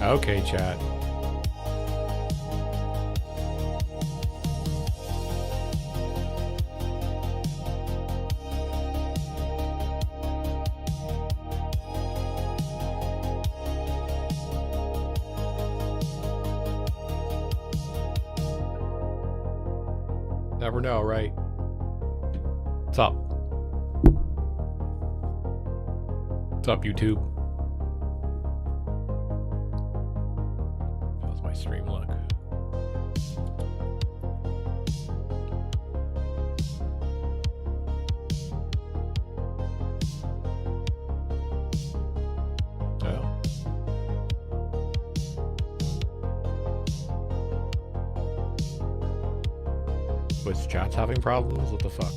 Okay, chat. Never know, right? What's up? What's up, YouTube? How's my stream look? Oh. Was chat's having problems? What the fuck?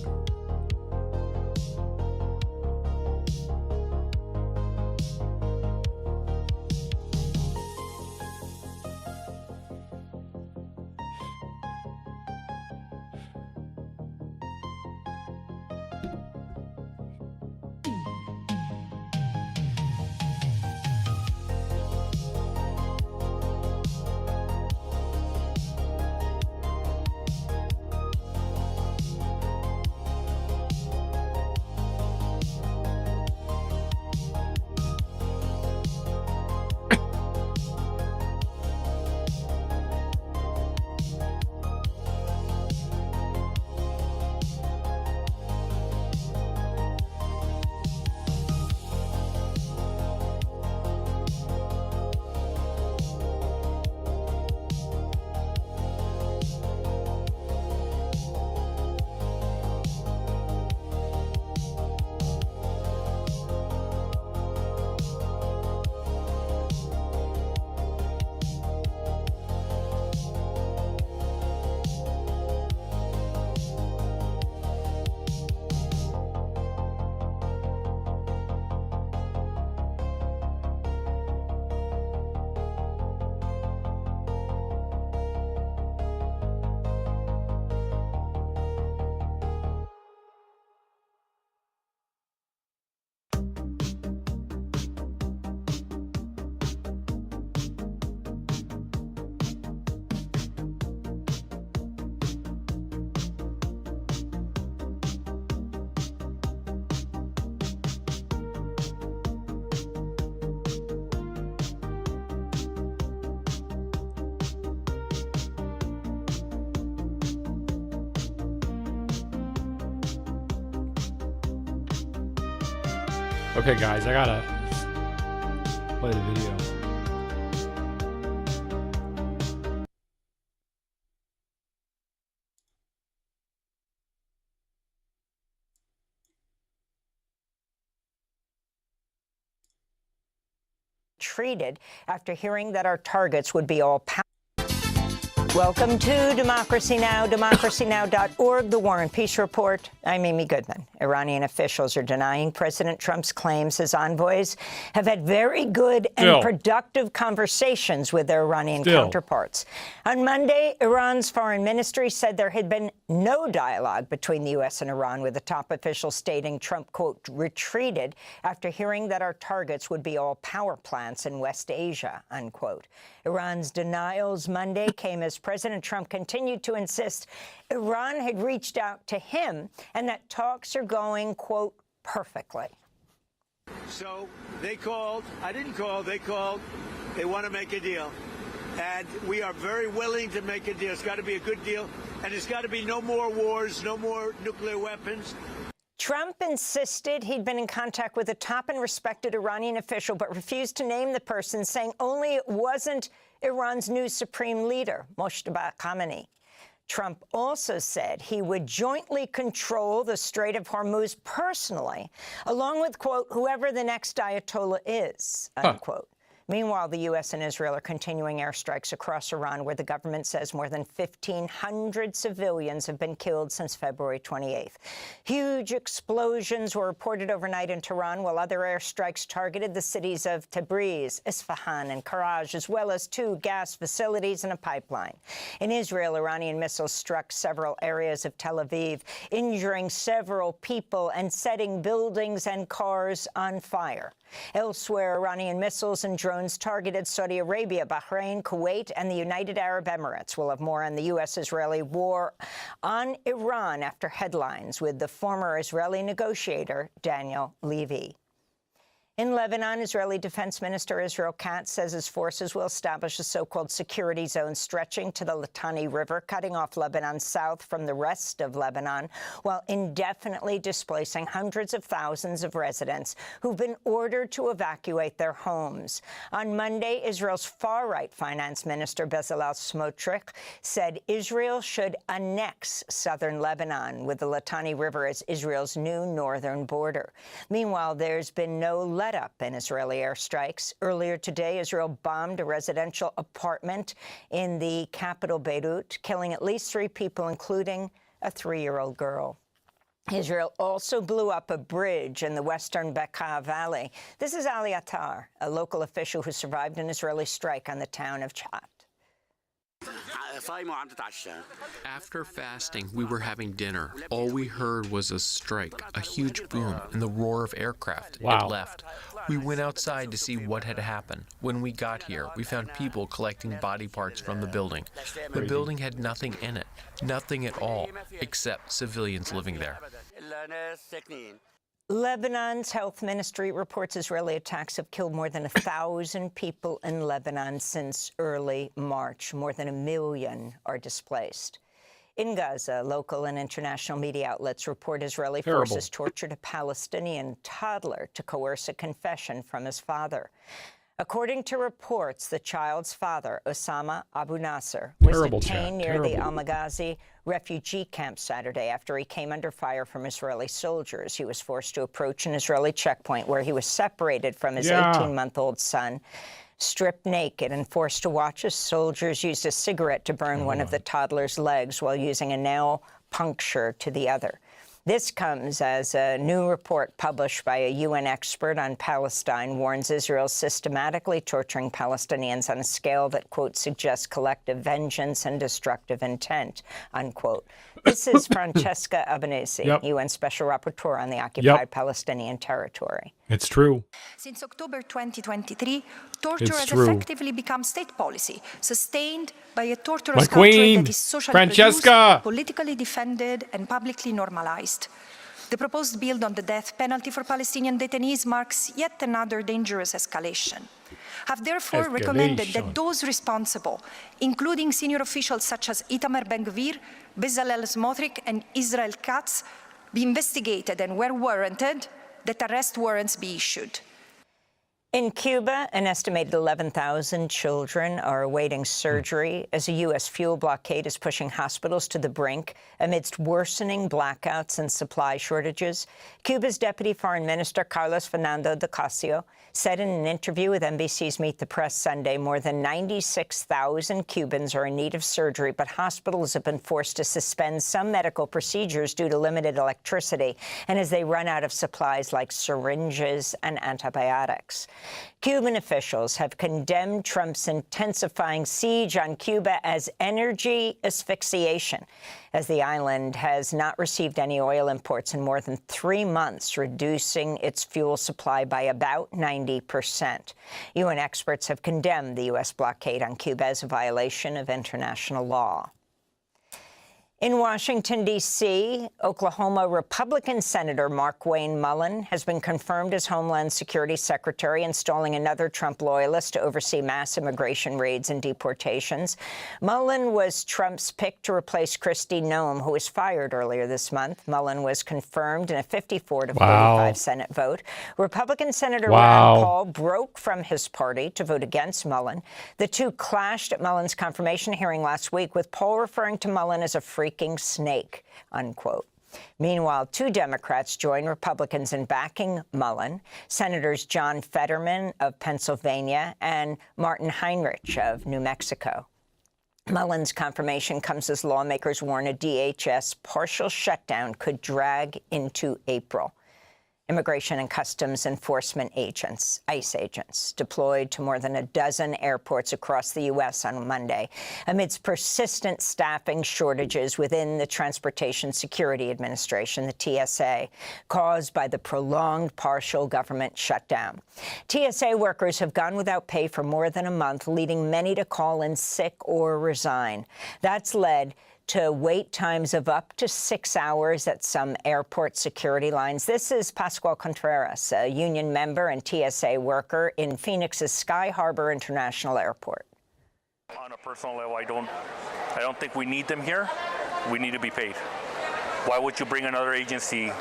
Okay, guys, I gotta play the video. Treated after hearing that our targets would be all power. Welcome to Democracy Now!, democracynow.org, The War and Peace Report. I'm Amy Goodman. Iranian officials are denying President Trump's claims his envoys have had very good and productive conversations with their Iranian counterparts. On Monday, Iran's foreign ministry said there had been no dialogue between the U.S. and Iran, with the top official stating Trump, quote, retreated after hearing that our targets would be all power plants in West Asia, unquote. Iran's denials Monday came as President Trump continued to insist Iran had reached out to him and that talks are going, quote, perfectly. So they called. I didn't call. They called. They want to make a deal. And we are very willing to make a deal. It's got to be a good deal. And it's got to be no more wars, no more nuclear weapons. Trump insisted he'd been in contact with a top and respected Iranian official, but refused to name the person, saying only it wasn't Iran's new supreme leader, Moshtaba Khamenei. Trump also said he would jointly control the Strait of Hormuz personally, along with, quote, whoever the next Ayatollah is, unquote. Meanwhile, the U.S. and Israel are continuing airstrikes across Iran, where the government says more than 1,500 civilians have been killed since February 28th. Huge explosions were reported overnight in Tehran, while other airstrikes targeted the cities of Tabriz, Isfahan, and Karaj, as well as 2 gas facilities and a pipeline. In Israel, Iranian missiles struck several areas of Tel Aviv, injuring several people and setting buildings and cars on fire. Elsewhere, Iranian missiles and drones drones targeted Saudi Arabia, Bahrain, Kuwait, and the United Arab Emirates. We'll have more on the U.S.-Israeli war on Iran after headlines with the former Israeli negotiator, Daniel Levy. In Lebanon, Israeli Defense Minister Israel Katz says his forces will establish a so-called security zone stretching to the Litani River, cutting off Lebanon south from the rest of Lebanon, while indefinitely displacing hundreds of thousands of residents who've been ordered to evacuate their homes. On Monday, Israel's far-right finance minister Bezalel Smotrich said Israel should annex southern Lebanon, with the Litani River as Israel's new northern border. Meanwhile, there's been no let-up in Israeli airstrikes. Earlier today, Israel bombed a residential apartment in the capital Beirut, killing at least 3 people, including a 3-year-old girl. Israel also blew up a bridge in the western Bekaa Valley. This is Ali Attar, a local official who survived an Israeli strike on the town of Chat. After fasting, we were having dinner. All we heard was a strike, a huge boom, and the roar of aircraft. Wow. It left. We went outside to see what had happened. When we got here, we found people collecting body parts from the building. The building had nothing in it, nothing at all, except civilians living there. Lebanon's health ministry reports Israeli attacks have killed more than 1,000 people in Lebanon since early March. More than 1 million are displaced. In Gaza, local and international media outlets report Israeli forces tortured a Palestinian toddler to coerce a confession from his father. According to reports, the child's father, Osama Abu Nasser, was detained near the Al-Maghazi refugee camp Saturday after he came under fire from Israeli soldiers. He was forced to approach an Israeli checkpoint where he was separated from his 18-month-old son, stripped naked, and forced to watch as soldiers used a cigarette to burn one of the toddler's legs while using a nail puncture to the other. This comes as a new report published by a UN expert on Palestine warns Israel systematically torturing Palestinians on a scale that, quote, suggests collective vengeance and destructive intent, unquote. This is Francesca Albanese, UN Special Rapporteur on the occupied Palestinian territory. It's true. Since October 2023, torture has effectively become state policy, sustained by a torturous culture that is socially produced, politically defended, and publicly normalized. The proposed bill on the death penalty for Palestinian detainees marks yet another dangerous escalation. Have therefore recommended that those responsible, including senior officials such as Itamar Ben-Gvir, Bezalel Smotrich, and Israel Katz, be investigated and, where warranted, that arrest warrants be issued. In Cuba, an estimated 11,000 children are awaiting surgery as a U.S. fuel blockade is pushing hospitals to the brink amidst worsening blackouts and supply shortages. Cuba's Deputy Foreign Minister, Carlos Fernando de Casio, said in an interview with NBC's Meet the Press Sunday more than 96,000 Cubans are in need of surgery, but hospitals have been forced to suspend some medical procedures due to limited electricity and as they run out of supplies like syringes and antibiotics. Cuban officials have condemned Trump's intensifying siege on Cuba as energy asphyxiation, as the island has not received any oil imports in more than 3 months, reducing its fuel supply by about 90%. UN experts have condemned the U.S. blockade on Cuba as a violation of international law. In Washington, D.C., Oklahoma Republican Senator Markwayne Mullin has been confirmed as Homeland Security Secretary, installing another Trump loyalist to oversee mass immigration raids and deportations. Mullin was Trump's pick to replace Kristi Noem, who was fired earlier this month. Mullin was confirmed in a 54-45 Senate vote. Republican Senator Rand Paul broke from his party to vote against Mullin. The two clashed at Mullin's confirmation hearing last week, with Paul referring to Mullin as a freaking snake, unquote. Meanwhile, 2 Democrats joined Republicans in backing Mullin, Senators John Fetterman of Pennsylvania and Martin Heinrich of New Mexico. Mullin's confirmation comes as lawmakers warn a DHS partial shutdown could drag into April. Immigration and Customs Enforcement agents, ICE agents, deployed to more than a dozen airports across the U.S. on Monday amidst persistent staffing shortages within the Transportation Security Administration, the TSA, caused by the prolonged partial government shutdown. TSA workers have gone without pay for more than a month, leading many to call in sick or resign. That's led to wait times of up to 6 hours at some airport security lines. This is Pascual Contreras, a union member and TSA worker in Phoenix's Sky Harbor International Airport. On a personal level, I don't think we need them here. We need to be paid. Why would you bring another agency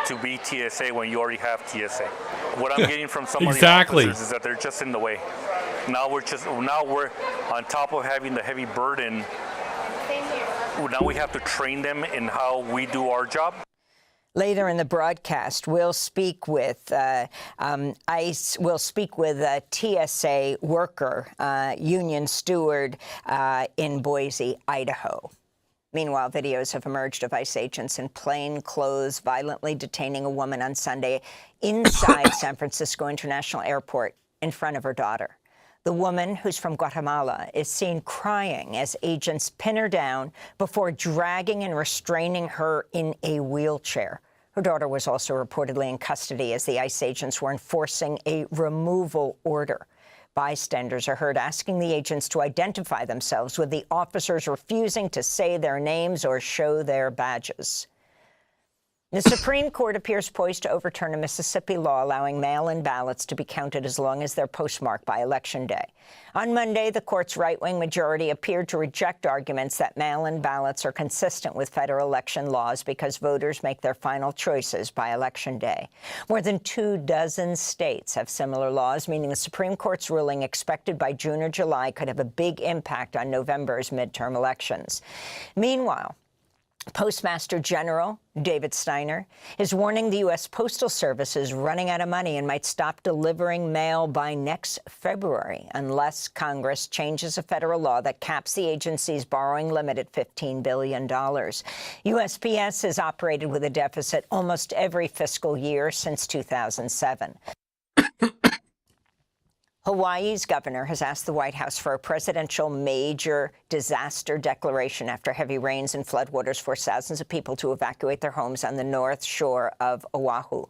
to be TSA when you already have TSA? What I'm getting from some of the officers is that they're just in the way. Now we're on top of having the heavy burden. Now we have to train them in how we do our job. Later in the broadcast, we'll speak with ICE. We'll speak with a TSA worker, union steward in Boise, Idaho. Meanwhile, videos have emerged of ICE agents in plain clothes violently detaining a woman on Sunday inside San Francisco International Airport in front of her daughter. The woman, who's from Guatemala, is seen crying as agents pin her down before dragging and restraining her in a wheelchair. Her daughter was also reportedly in custody as the ICE agents were enforcing a removal order. Bystanders are heard asking the agents to identify themselves, with the officers refusing to say their names or show their badges. The Supreme Court appears poised to overturn a Mississippi law allowing mail-in ballots to be counted as long as they're postmarked by Election Day. On Monday, the court's right-wing majority appeared to reject arguments that mail-in ballots are consistent with federal election laws because voters make their final choices by Election Day. More than 24 states have similar laws, meaning the Supreme Court's ruling expected by June or July could have a big impact on November's midterm elections. Meanwhile, Postmaster General David Steiner is warning the U.S. Postal Service is running out of money and might stop delivering mail by next February unless Congress changes a federal law that caps the agency's borrowing limit at $15 billion. USPS has operated with a deficit almost every fiscal year since 2007. Hawaii's governor has asked the White House for a presidential major disaster declaration after heavy rains and floodwaters forced thousands of people to evacuate their homes on the north shore of Oahu.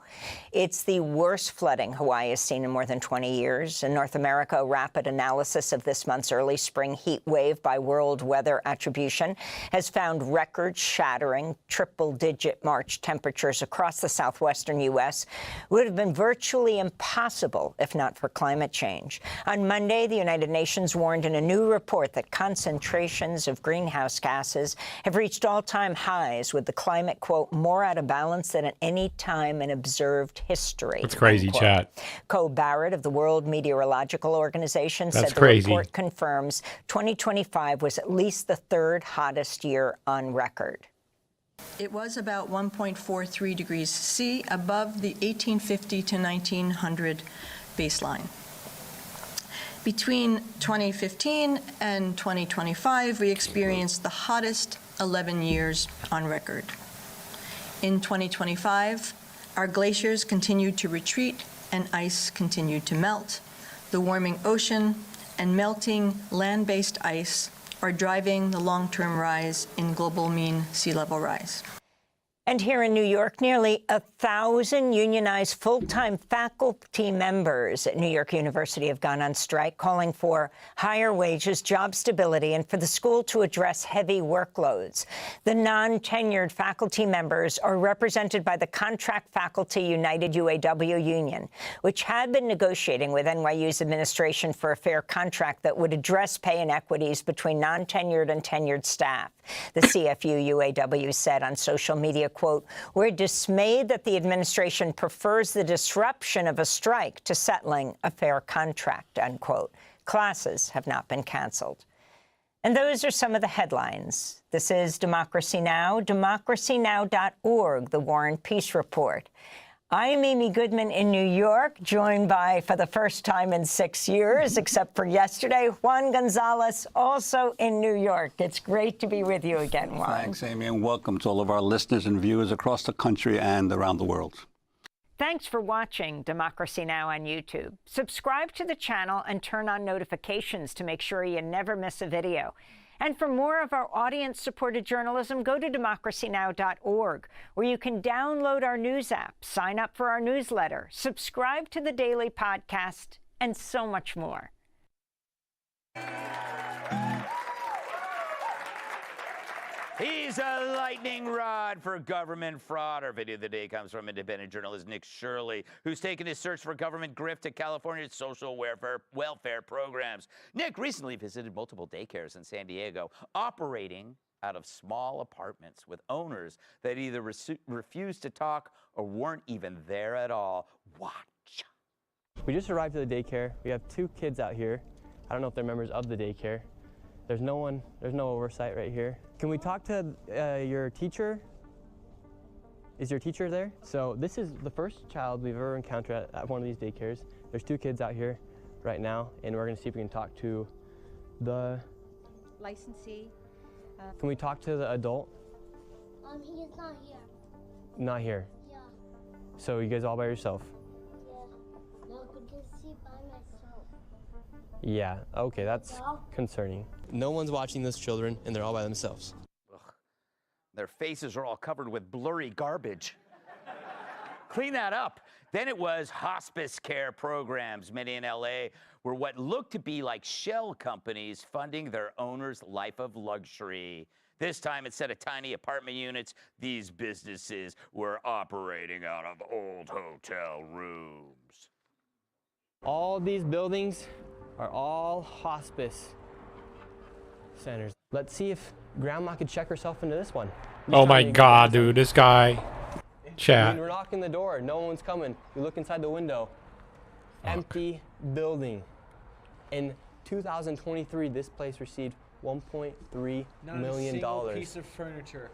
It's the worst flooding Hawaii has seen in more than 20 years. In North America, a rapid analysis of this month's early spring heat wave by World Weather Attribution has found record-shattering triple-digit March temperatures across the southwestern U.S. would have been virtually impossible if not for climate change. On Monday, the United Nations warned in a new report that concentrations of greenhouse gases have reached all-time highs, with the climate, quote, more out of balance than at any time in observed history. That's crazy, unquote. Chat. Co Barrett of the World Meteorological Organization said the report confirms 2025 was at least the third hottest year on record. It was about 1.43 degrees C above the 1850 to 1900 baseline. Between 2015 and 2025, we experienced the hottest 11 years on record. In 2025, our glaciers continued to retreat and ice continued to melt. The warming ocean and melting land-based ice are driving the long-term rise in global mean sea level rise. And here in New York, nearly 1,000 unionized full-time faculty members at New York University have gone on strike, calling for higher wages, job stability, and for the school to address heavy workloads. The non-tenured faculty members are represented by the Contract Faculty United UAW union, which had been negotiating with NYU's administration for a fair contract that would address pay inequities between non-tenured and tenured staff. The CFU UAW said on social media, quote, "We're dismayed that the administration prefers the disruption of a strike to settling a fair contract," unquote. Classes have not been canceled. And those are some of the headlines. This is Democracy Now!, democracynow.org, the War and Peace Report. I'm Amy Goodman in New York, joined by, for the first time in 6 years, except for yesterday, Juan Gonzalez, also in New York. It's great to be with you again, Juan. Thanks, Amy, and welcome to all of our listeners and viewers across the country and around the world. Thanks for watching Democracy Now! On YouTube. Subscribe to the channel and turn on notifications to make sure you never miss a video. And for more of our audience-supported journalism, go to democracynow.org, where you can download our news app, sign up for our newsletter, subscribe to the daily podcast, and so much more. He's a lightning rod for government fraud. Our video of the day comes from independent journalist Nick Shirley, who's taken his search for government grift to California's social welfare programs. Nick recently visited multiple daycares in San Diego, operating out of small apartments with owners that either refused to talk or weren't even there at all. Watch. We just arrived at the daycare. We have 2 kids out here. I don't know if they're members of the daycare. There's no oversight right here. Can we talk to your teacher? Is your teacher there? So this is the first child we've ever encountered at one of these daycares. There's 2 kids out here right now, and we're gonna see if we can talk to the licensee. Can we talk to the adult? He is not here. Not here. Yeah. So you guys all by yourself? Yeah. No, because he's by myself. Yeah, okay, that's concerning. No one's watching those children, and they're all by themselves. Ugh. Their faces are all covered with blurry garbage. Clean that up. Then it was hospice care programs. Many in LA were what looked to be like shell companies funding their owners' life of luxury. This time, instead of tiny apartment units, these businesses were operating out of old hotel rooms. All these buildings are all hospice centers. Let's see if Grandma could check herself into this one. Oh my God, dude, this guy. Chat. We're knocking the door. No one's coming. We look inside the window. Fuck. Empty building. In 2023, this place received $1.3 million. Not a single piece of furniture.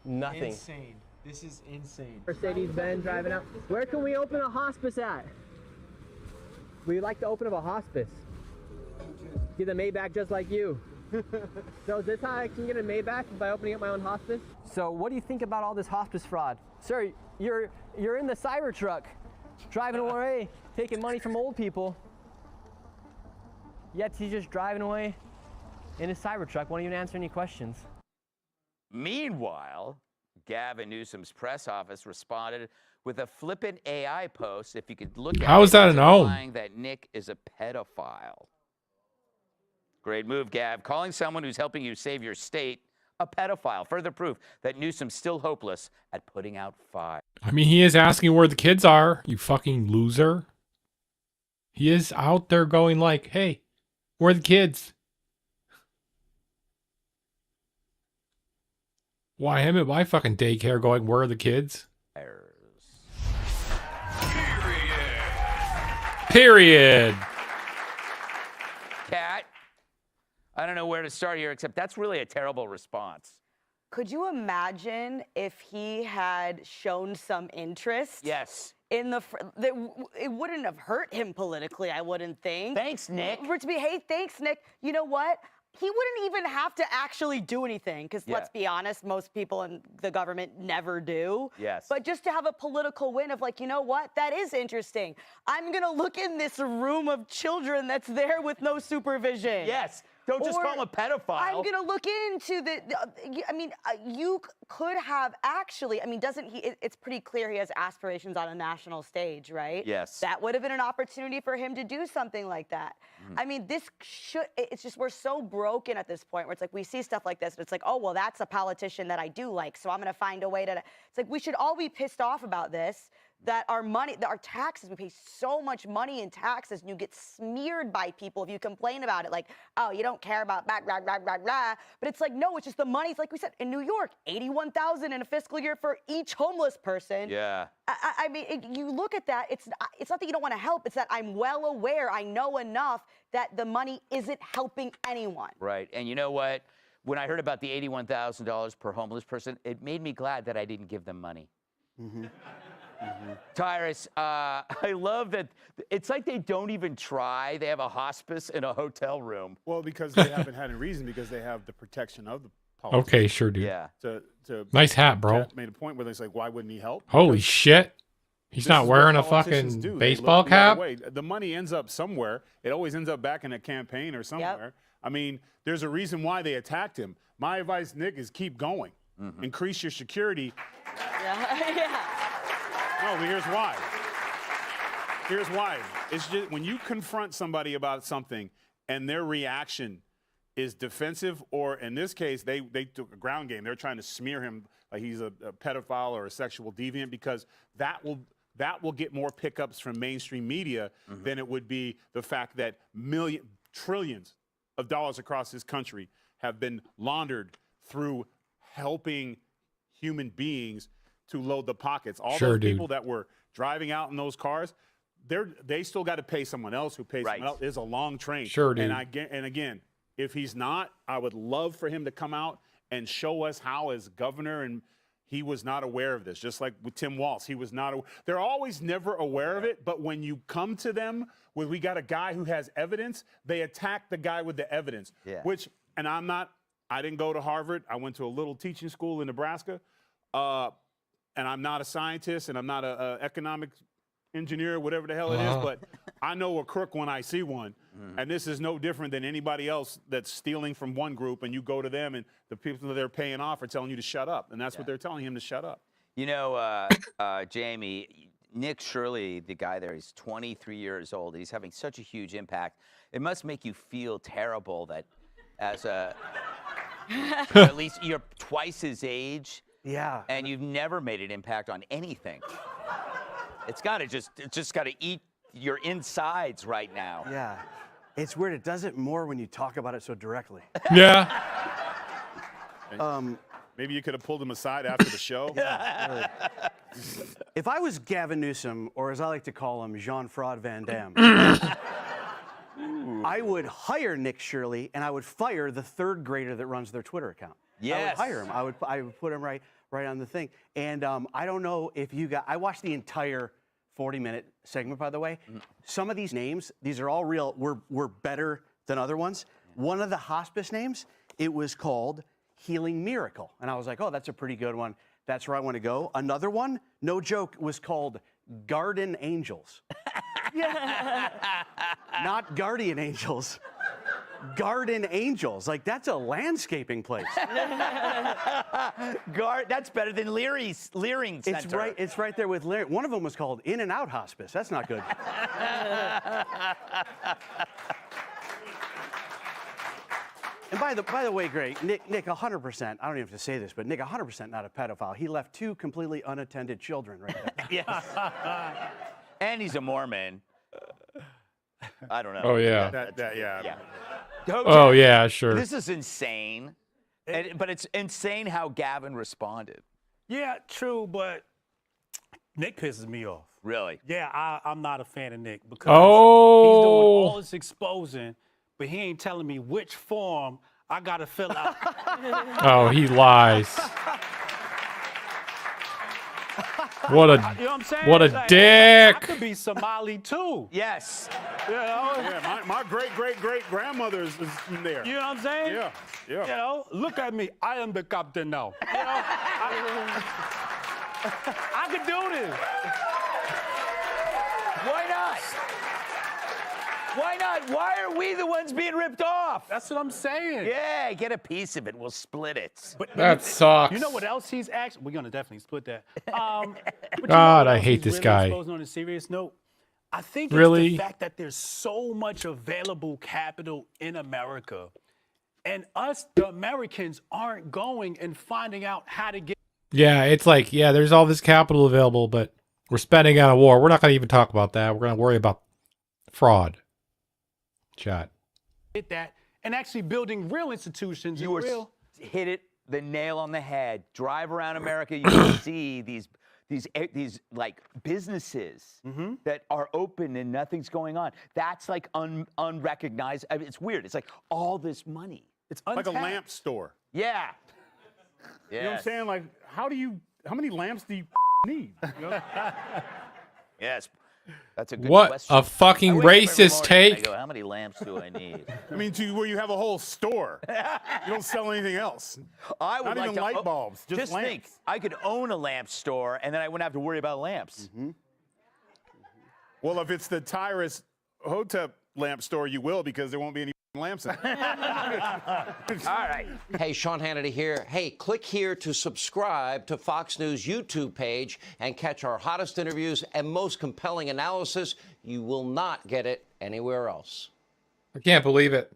Nothing. Insane. This is insane. Mercedes-Benz driving out. Where can we open a hospice at? We'd like to open up a hospice. Get a Maybach just like you. So is this how I can get a Maybach by opening up my own hospice? So what do you think about all this hospice fraud? Sir, you're in the Cybertruck, driving away, taking money from old people. Yet he's just driving away in his Cybertruck, won't even answer any questions. Meanwhile, Gavin Newsom's press office responded with a flippant AI post. If you could look at it, How is that an implying that Nick is a pedophile. Great move, Gav. Calling someone who's helping you save your state a pedophile. Further proof that Newsom's still hopeless at putting out fire. I mean, he is asking where the kids are, you fucking loser. He is out there going like, hey, where are the kids? Why am at my fucking daycare going, where are the kids? Period. Kat, I don't know where to start here, except that's really a terrible response. Could you imagine if he had shown some interest? Yes. In it wouldn't have hurt him politically, I wouldn't think. Thanks, Nick. For it to be, hey, thanks, Nick. You know what? He wouldn't even have to actually do anything, because let's be honest, most people in the government never do. Yes. But just to have a political win of like, you know what? That is interesting. I'm going to look in this room of children that's there with no supervision. Yes. Don't just call him a pedophile. I'm going to look into you could have actually, I mean, doesn't he, it's pretty clear he has aspirations on a national stage, right? Yes. That would have been an opportunity for him to do something like that. I mean, it's just, we're so broken at this point where it's like, we see stuff like this, and it's like, oh, well, that's a politician that I do like, so I'm going to find a way to, it's like, we should all be pissed off about this. That our money, that our taxes, we pay so much money in taxes, and you get smeared by people if you complain about it. Like, oh, you don't care about blah, blah, blah, blah, blah. But it's like, no, it's just the money. It's like we said, in New York, $81,000 in a fiscal year for each homeless person. Yeah. I mean, you look at that, it's not that you don't want to help, it's that I'm well aware, I know enough that the money isn't helping anyone. Right, and you know what? When I heard about the $81,000 per homeless person, it made me glad that I didn't give them money. Tyrus, I love that it's like they don't even try. They have a hospice in a hotel room. Well, because they haven't had a reason, because they have the protection of the Okay, sure, dude. Yeah. Nice hat, bro. Made a point where it's like, why wouldn't he help? Holy Because shit. He's this not is what wearing a politicians fucking do. They baseball look the other cap? way. The money ends up somewhere. It always ends up back in a campaign or somewhere. I mean, there's a reason why they attacked him. My advice, Nick, is keep going. Increase your security. No, but here's why. Here's why. It's just when you confront somebody about something and their reaction is defensive, or in this case, they took a ground game. They're trying to smear him like he's a pedophile or a sexual deviant, because that will get more pickups from mainstream media than it would be the fact that trillions of dollars across this country have been laundered through helping human beings to load the pockets. All those people that were driving out in those cars, they still got to pay someone else who pays someone else. It's a long train. Sure, dude. And again, if he's not, I would love for him to come out and show us how, as governor, and he was not aware of this. Just like with Tim Walz, he was not. They're always never aware of it, but when you come to them with, we got a guy who has evidence, they attack the guy with the evidence. Which, and I didn't go to Harvard. I went to a little teaching school in Nebraska, and I'm not a scientist, and I'm not an economics engineer, whatever the hell it is, but I know a crook when I see one. And this is no different than anybody else that's stealing from one group, and you go to them, and the people that they're paying off are telling you to shut up. And that's what they're telling him, to shut up. You know, Jamie, Nick Shirley, the guy there, he's 23 years old. He's having such a huge impact. It must make you feel terrible that as a, at least you're twice his age. Yeah. And you've never made an impact on anything. It's just got to eat your insides right now. Yeah. It's weird. It does it more when you talk about it so directly. Yeah. Maybe you could have pulled him aside after the show. If I was Gavin Newsom, or as I like to call him, Jean-Fraud Van Damme, I would hire Nick Shirley, and I would fire the third grader that runs their Twitter account. Yes. I would hire him. I would put him right on the thing. And I don't know if you got, I watched the entire 40-minute segment, by the way. Some of these names, these are all real, were better than other ones. One of the hospice names, it was called Healing Miracle. And I was like, oh, that's a pretty good one. That's where I want to go. Another one, no joke, was called Garden Angels. Not Guardian Angels. Garden Angels. Like, that's a landscaping place. That's better than Leering Center. It's right there with Leering. One of them was called In and Out Hospice. That's not good. And by the way, Greg, Nick 100%, I don't even have to say this, but Nick 100% not a pedophile. He left 2 completely unattended children right there. Yeah. And he's a Mormon. I don't know. Oh, yeah. Yeah. Oh, yeah, sure. This is insane. But it's insane how Gavin responded. Yeah, true, but Nick pisses me off. Really? Yeah, I'm not a fan of Nick because Oh. he's doing all this exposing, but he ain't telling me which form I got to fill out. Oh, he lies. What a, you know what I'm saying? what a Like, dick. I could be Somali too. Yes. You know? Yeah, my great-great-great-grandmother is in there. You know what I'm saying? Yeah. You know, look at me. I am the captain now. You know, I could do this. Why not? Why not? Why are we the ones being ripped off? That's what I'm saying. Yeah, get a piece of it. We'll split it. But That sucks. You know what else he's actually? We're gonna definitely split that. But you know God, what I else hate he's this really guy. exposing on a serious note, I think it's Really? the fact that there's so much available capital in America, and us, the Americans, aren't going and finding out how to get. Yeah, it's like, yeah, there's all this capital available, but we're spending on a war. We're not going to even talk about that. We're going to worry about fraud. Chat. Get that and actually building real institutions. You hit it the nail on the head. Drive around America, you can see these like businesses that are open and nothing's going on. That's like unrecognized. I mean, it's weird. It's like all this money. It's like untapped. a lamp store. Yeah. You know what I'm saying? Like, how many lamps do you need? You know? Yes. That's a good What question. a fucking I wake up every racist morning and take. I go, how many lamps do I need? I mean, where you have a whole store. You don't sell anything else. I would Not like even to, light bulbs, just lamps. think, I could own a lamp store and then I wouldn't have to worry about lamps. Well, if it's the Tyrus Hotep lamp store, you will, because there won't be any lamps in it. All right. Hey, Sean Hannity here. Hey, click here to subscribe to Fox News YouTube page and catch our hottest interviews and most compelling analysis. You will not get it anywhere else. I can't believe it.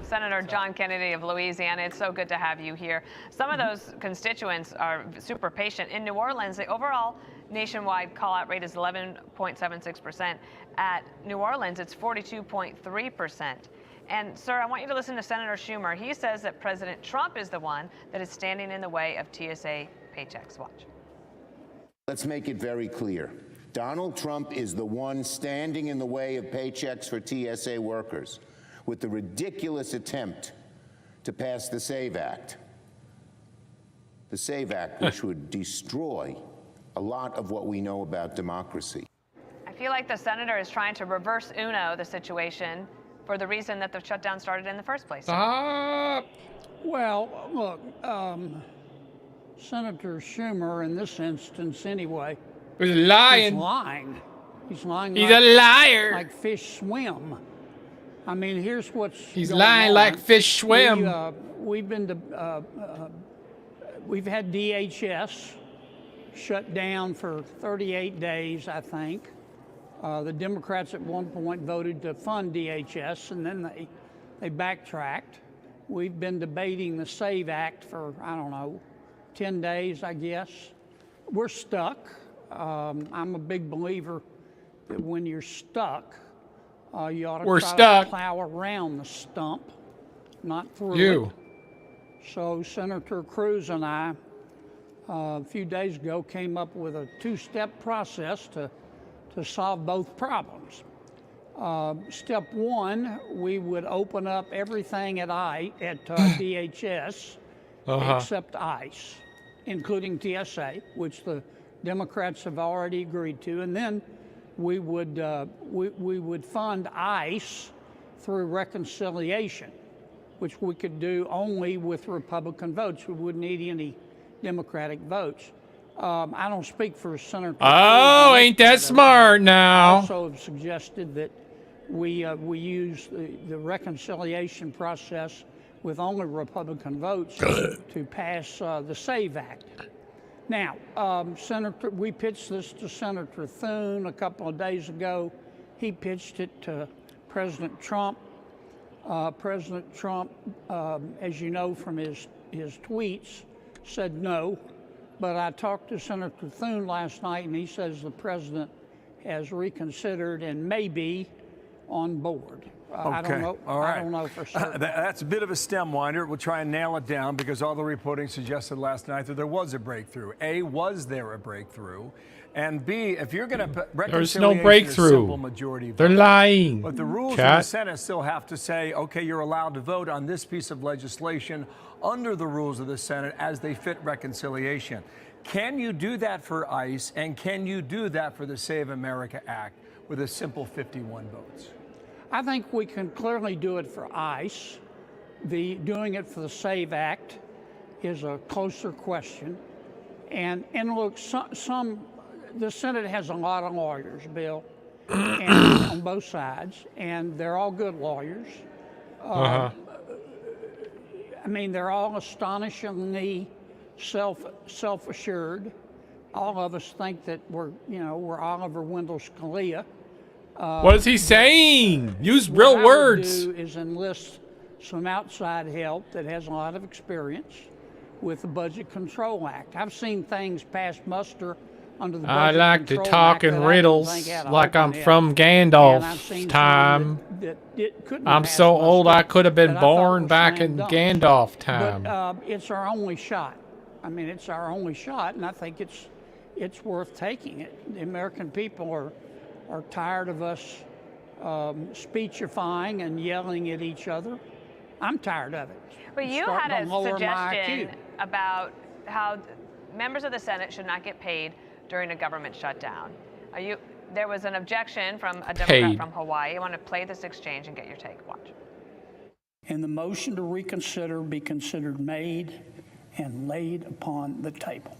Senator John Kennedy of Louisiana, it's so good to have you here. Some of those constituents are super patient. In New Orleans, the overall nationwide call-out rate is 11.76%. At New Orleans, it's 42.3%. And, sir, I want you to listen to Senator Schumer. He says that President Trump is the one that is standing in the way of TSA paychecks. Watch. Let's make it very clear. Donald Trump is the one standing in the way of paychecks for TSA workers with the ridiculous attempt to pass the SAVE Act. The SAVE Act, which would destroy a lot of what we know about democracy. I feel like the senator is trying to reverse Uno the situation for the reason that the shutdown started in the first place. Stop. Well, look, Senator Schumer, in this instance anyway, He's lying. He's lying. He's lying. He's a liar. Like fish swim. I mean, here's what's He's going lying on. like fish swim. We've had DHS shut down for 38 days, I think. The Democrats at one point voted to fund DHS, and then they backtracked. We've been debating the SAVE Act for, I don't know, 10 days, I guess. We're stuck. I'm a big believer that when you're stuck, you ought to try to plow around the stump, not through it. So Senator Cruz and I, a few days ago, came up with a two-step process to solve both problems. Step one, we would open up everything at DHS except ICE, including TSA, which the Democrats have already agreed to, and then we would fund ICE through reconciliation, which we could do only with Republican votes. We wouldn't need any Democratic votes. I don't speak for Senator. Oh, ain't that smart now? I also have suggested that we use the reconciliation process with only Republican votes to pass the SAVE Act. Now, we pitched this to Senator Thune a couple of days ago. He pitched it to President Trump. President Trump, as you know from his tweets, said no. But I talked to Senator Thune last night, and he says the president has reconsidered and may be on board. I don't know. All right. I don't know for certain. That's a bit of a stem winder. We'll try and nail it down because all the reporting suggested last night that there was a breakthrough. A, was there a breakthrough? And B, if you're going to there's no breakthrough. Simple majority They're vote. lying. But the rules in the Senate still have to say, okay, you're allowed to vote on this piece of legislation under the rules of the Senate as they fit reconciliation. Can you do that for ICE, and can you do that for the Save America Act with a simple 51 votes? I think we can clearly do it for ICE. Doing it for the SAVE Act is a closer question. And look, the Senate has a lot of lawyers, Bill, and on both sides, and they're all good lawyers. I mean, they're all astonishingly self-assured. All of us think that we're Oliver Wendell Scalia. What is he saying? Use real words. What I would do is enlist some outside help that has a lot of experience with the Budget Control Act. I've seen things pass muster under the Budget I like to Control talk Act in that I riddles didn't think had a like hope I'm in from hell. And I've Gandalf's seen some time. that couldn't I'm pass so old muster I could have been that I thought born were back slam in dunk. Gandalf time. But it's our only shot. I mean, it's our only shot, and I think it's worth taking it. The American people are tired of us speechifying and yelling at each other. I'm tired of it. But you had a suggestion about how members of the Senate should not get paid during a government shutdown. There was an objection from a Democrat from Hawaii. I want to play this exchange and get your take. Watch. And the motion to reconsider be considered made and laid upon the table.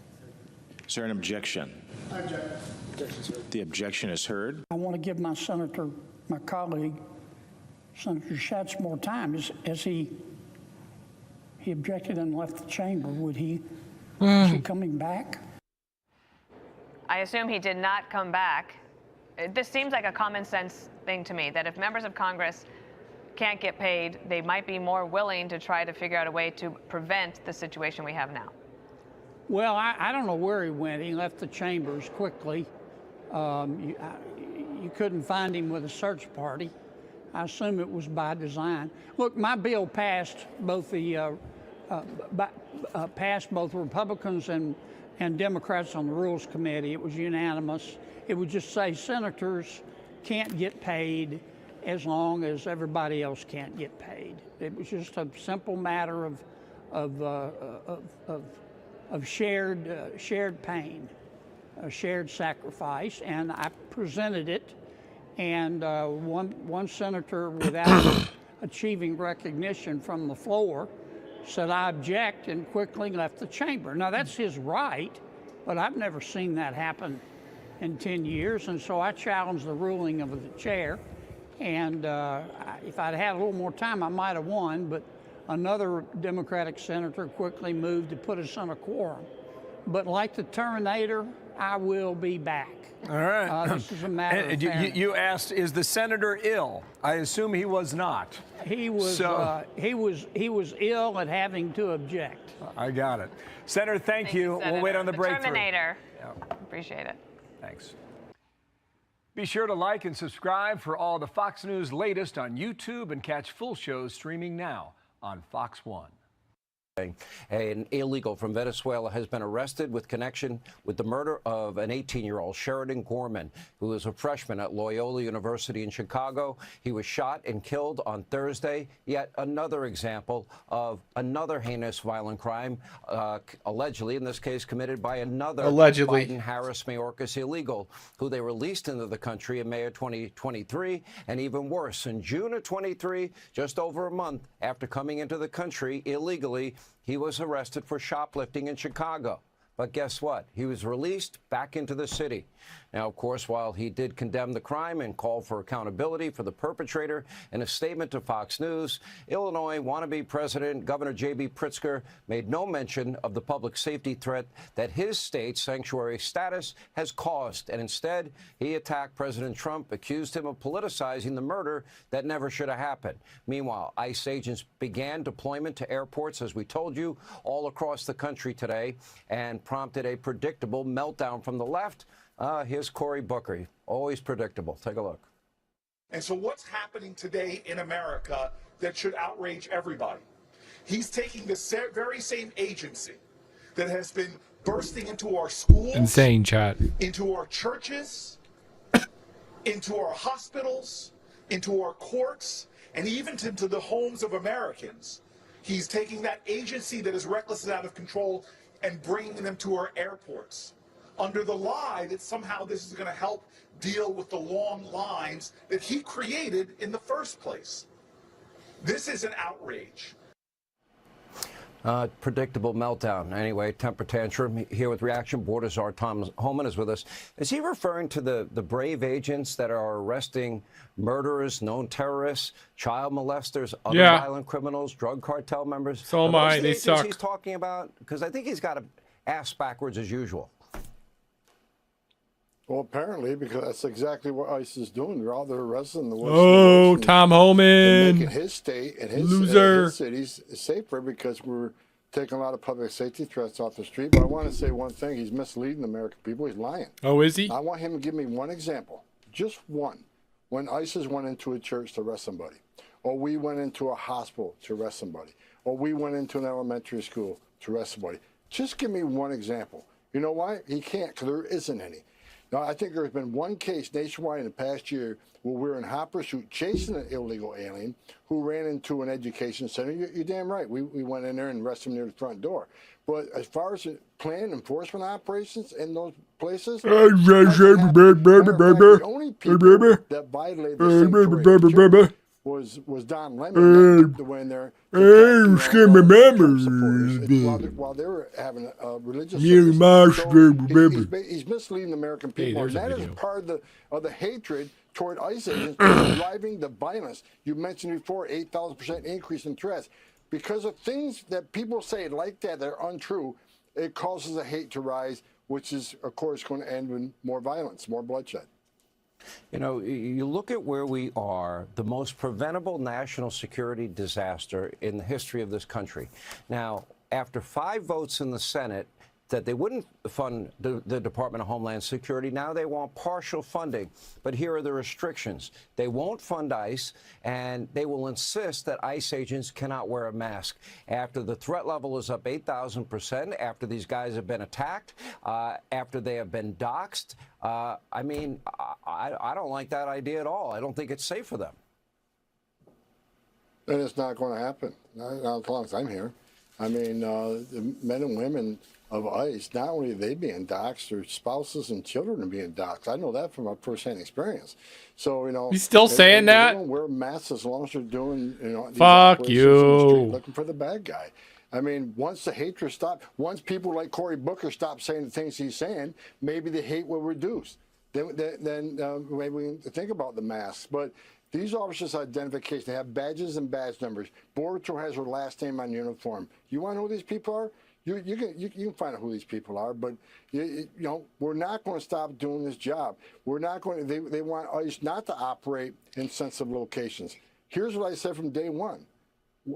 Is there an objection? I object. The objection is heard. I want to give my colleague, Senator Schatz, more time. As he objected and left the chamber. Is he coming back? I assume he did not come back. This seems like a common sense thing to me, that if members of Congress can't get paid, they might be more willing to try to figure out a way to prevent the situation we have now. Well, I don't know where he went. He left the chambers quickly. You couldn't find him with a search party. I assume it was by design. Look, my bill passed both both Republicans and Democrats on the Rules Committee. It was unanimous. It would just say senators can't get paid as long as everybody else can't get paid. It was just a simple matter of shared pain, a shared sacrifice, and I presented it. And one senator, without achieving recognition from the floor, said, "I object," and quickly left the chamber. Now, that's his right, but I've never seen that happen in 10 years, and so I challenged the ruling of the chair. And if I'd had a little more time, I might have won, but another Democratic senator quickly moved to put us on a quorum. But like the Terminator, I will be back. All right. This is a matter of fairness. You asked, is the senator ill? I assume he was not. He was ill at having to object. I got it. Senator, thank you. We'll wait on the breakthrough. Terminator. Appreciate it. Thanks. Be sure to like and subscribe for all the Fox News latest on YouTube and catch full shows streaming now on Fox 1. An illegal from Venezuela has been arrested with connection with the murder of an 18-year-old Sheridan Gorman, who was a freshman at Loyola University in Chicago. He was shot and killed on Thursday. Yet another example of another heinous violent crime, allegedly, in this case, committed by another Biden-Harris Mayorkas illegal, who they released into the country in May of 2023. And even worse, in June of 23, just over a month after coming into the country illegally, he was arrested for shoplifting in Chicago. But guess what? He was released back into the city. Now, of course, while he did condemn the crime and call for accountability for the perpetrator in a statement to Fox News, Illinois wannabe President Governor J.B. Pritzker made no mention of the public safety threat that his state's sanctuary status has caused. And instead, he attacked President Trump, accused him of politicizing the murder that never should have happened. Meanwhile, ICE agents began deployment to airports, as we told you, all across the country today, and prompted a predictable meltdown from the left. Here's Cory Booker, always predictable. Take a look. And so what's happening today in America that should outrage everybody? He's taking the very same agency that has been bursting into our schools, insane chat, into our churches, into our hospitals, into our courts, and even into the homes of Americans. He's taking that agency that is reckless and out of control and bringing them to our airports under the lie that somehow this is going to help deal with the long lines that he created in the first place. This is an outrage. Predictable meltdown. Anyway, temper tantrum. Here with Reaction Board is our Tom Homan is with us. Is he referring to the brave agents that are arresting murderers, known terrorists, child molesters, other violent criminals, drug cartel members? So am I. They suck. He's talking about, because I think he's got to ass backwards as usual. Well, apparently, because that's exactly what ICE is doing. They're arresting the worst. Oh, Tom Homan. Making his state and his cities safer because we're taking a lot of public safety threats off the street. But I want to say one thing. He's misleading the American people. He's lying. Oh, is he? I want him to give me one example, just one, when ISIS went into a church to arrest somebody, or we went into a hospital to arrest somebody, or we went into an elementary school to arrest somebody. Just give me one example. You know why? He can't, because there isn't any. Now, I think there's been one case nationwide in the past year where we're in hot pursuit chasing an illegal alien who ran into an education center. You're damn right. We went in there and arrested him near the front door. But as far as planned enforcement operations in those places, the only people that violated the sanctuary was Don Lemon that went in there while they were having a religious service. So he's misleading the American people, and that is part of the hatred toward ICE agents driving the violence. You mentioned before 8,000% increase in threats. Because of things that people say like that are untrue, it causes the hate to rise, which is, of course, going to end in more violence, more bloodshed. You know, you look at where we are, the most preventable national security disaster in the history of this country. Now, after 5 votes in the Senate that they wouldn't fund the Department of Homeland Security, now they want partial funding. But here are the restrictions. They won't fund ICE, and they will insist that ICE agents cannot wear a mask. After the threat level is up 8,000%, after these guys have been attacked, after they have been doxxed, I mean, I don't like that idea at all. I don't think it's safe for them. And it's not going to happen, not as long as I'm here. I mean, the men and women of ICE, not only are they being doxxed, their spouses and children are being doxxed. I know that from my first-hand experience. So, you know, he's still saying that? They don't wear masks as long as they're doing, you know, these fuck operations in the street, you, looking for the bad guy. I mean, once the hatred stops, once people like Cory Booker stop saying the things he's saying, maybe the hate will reduce. Then maybe we can think about the masks. But these officers' identification, they have badges and badge numbers. Border Patrol has their last name on uniform. You want to know who these people are? You can find out who these people are, but you know, we're not going to stop doing this job. We're not going to. They want ICE not to operate in sensitive locations. Here's what I said from day one: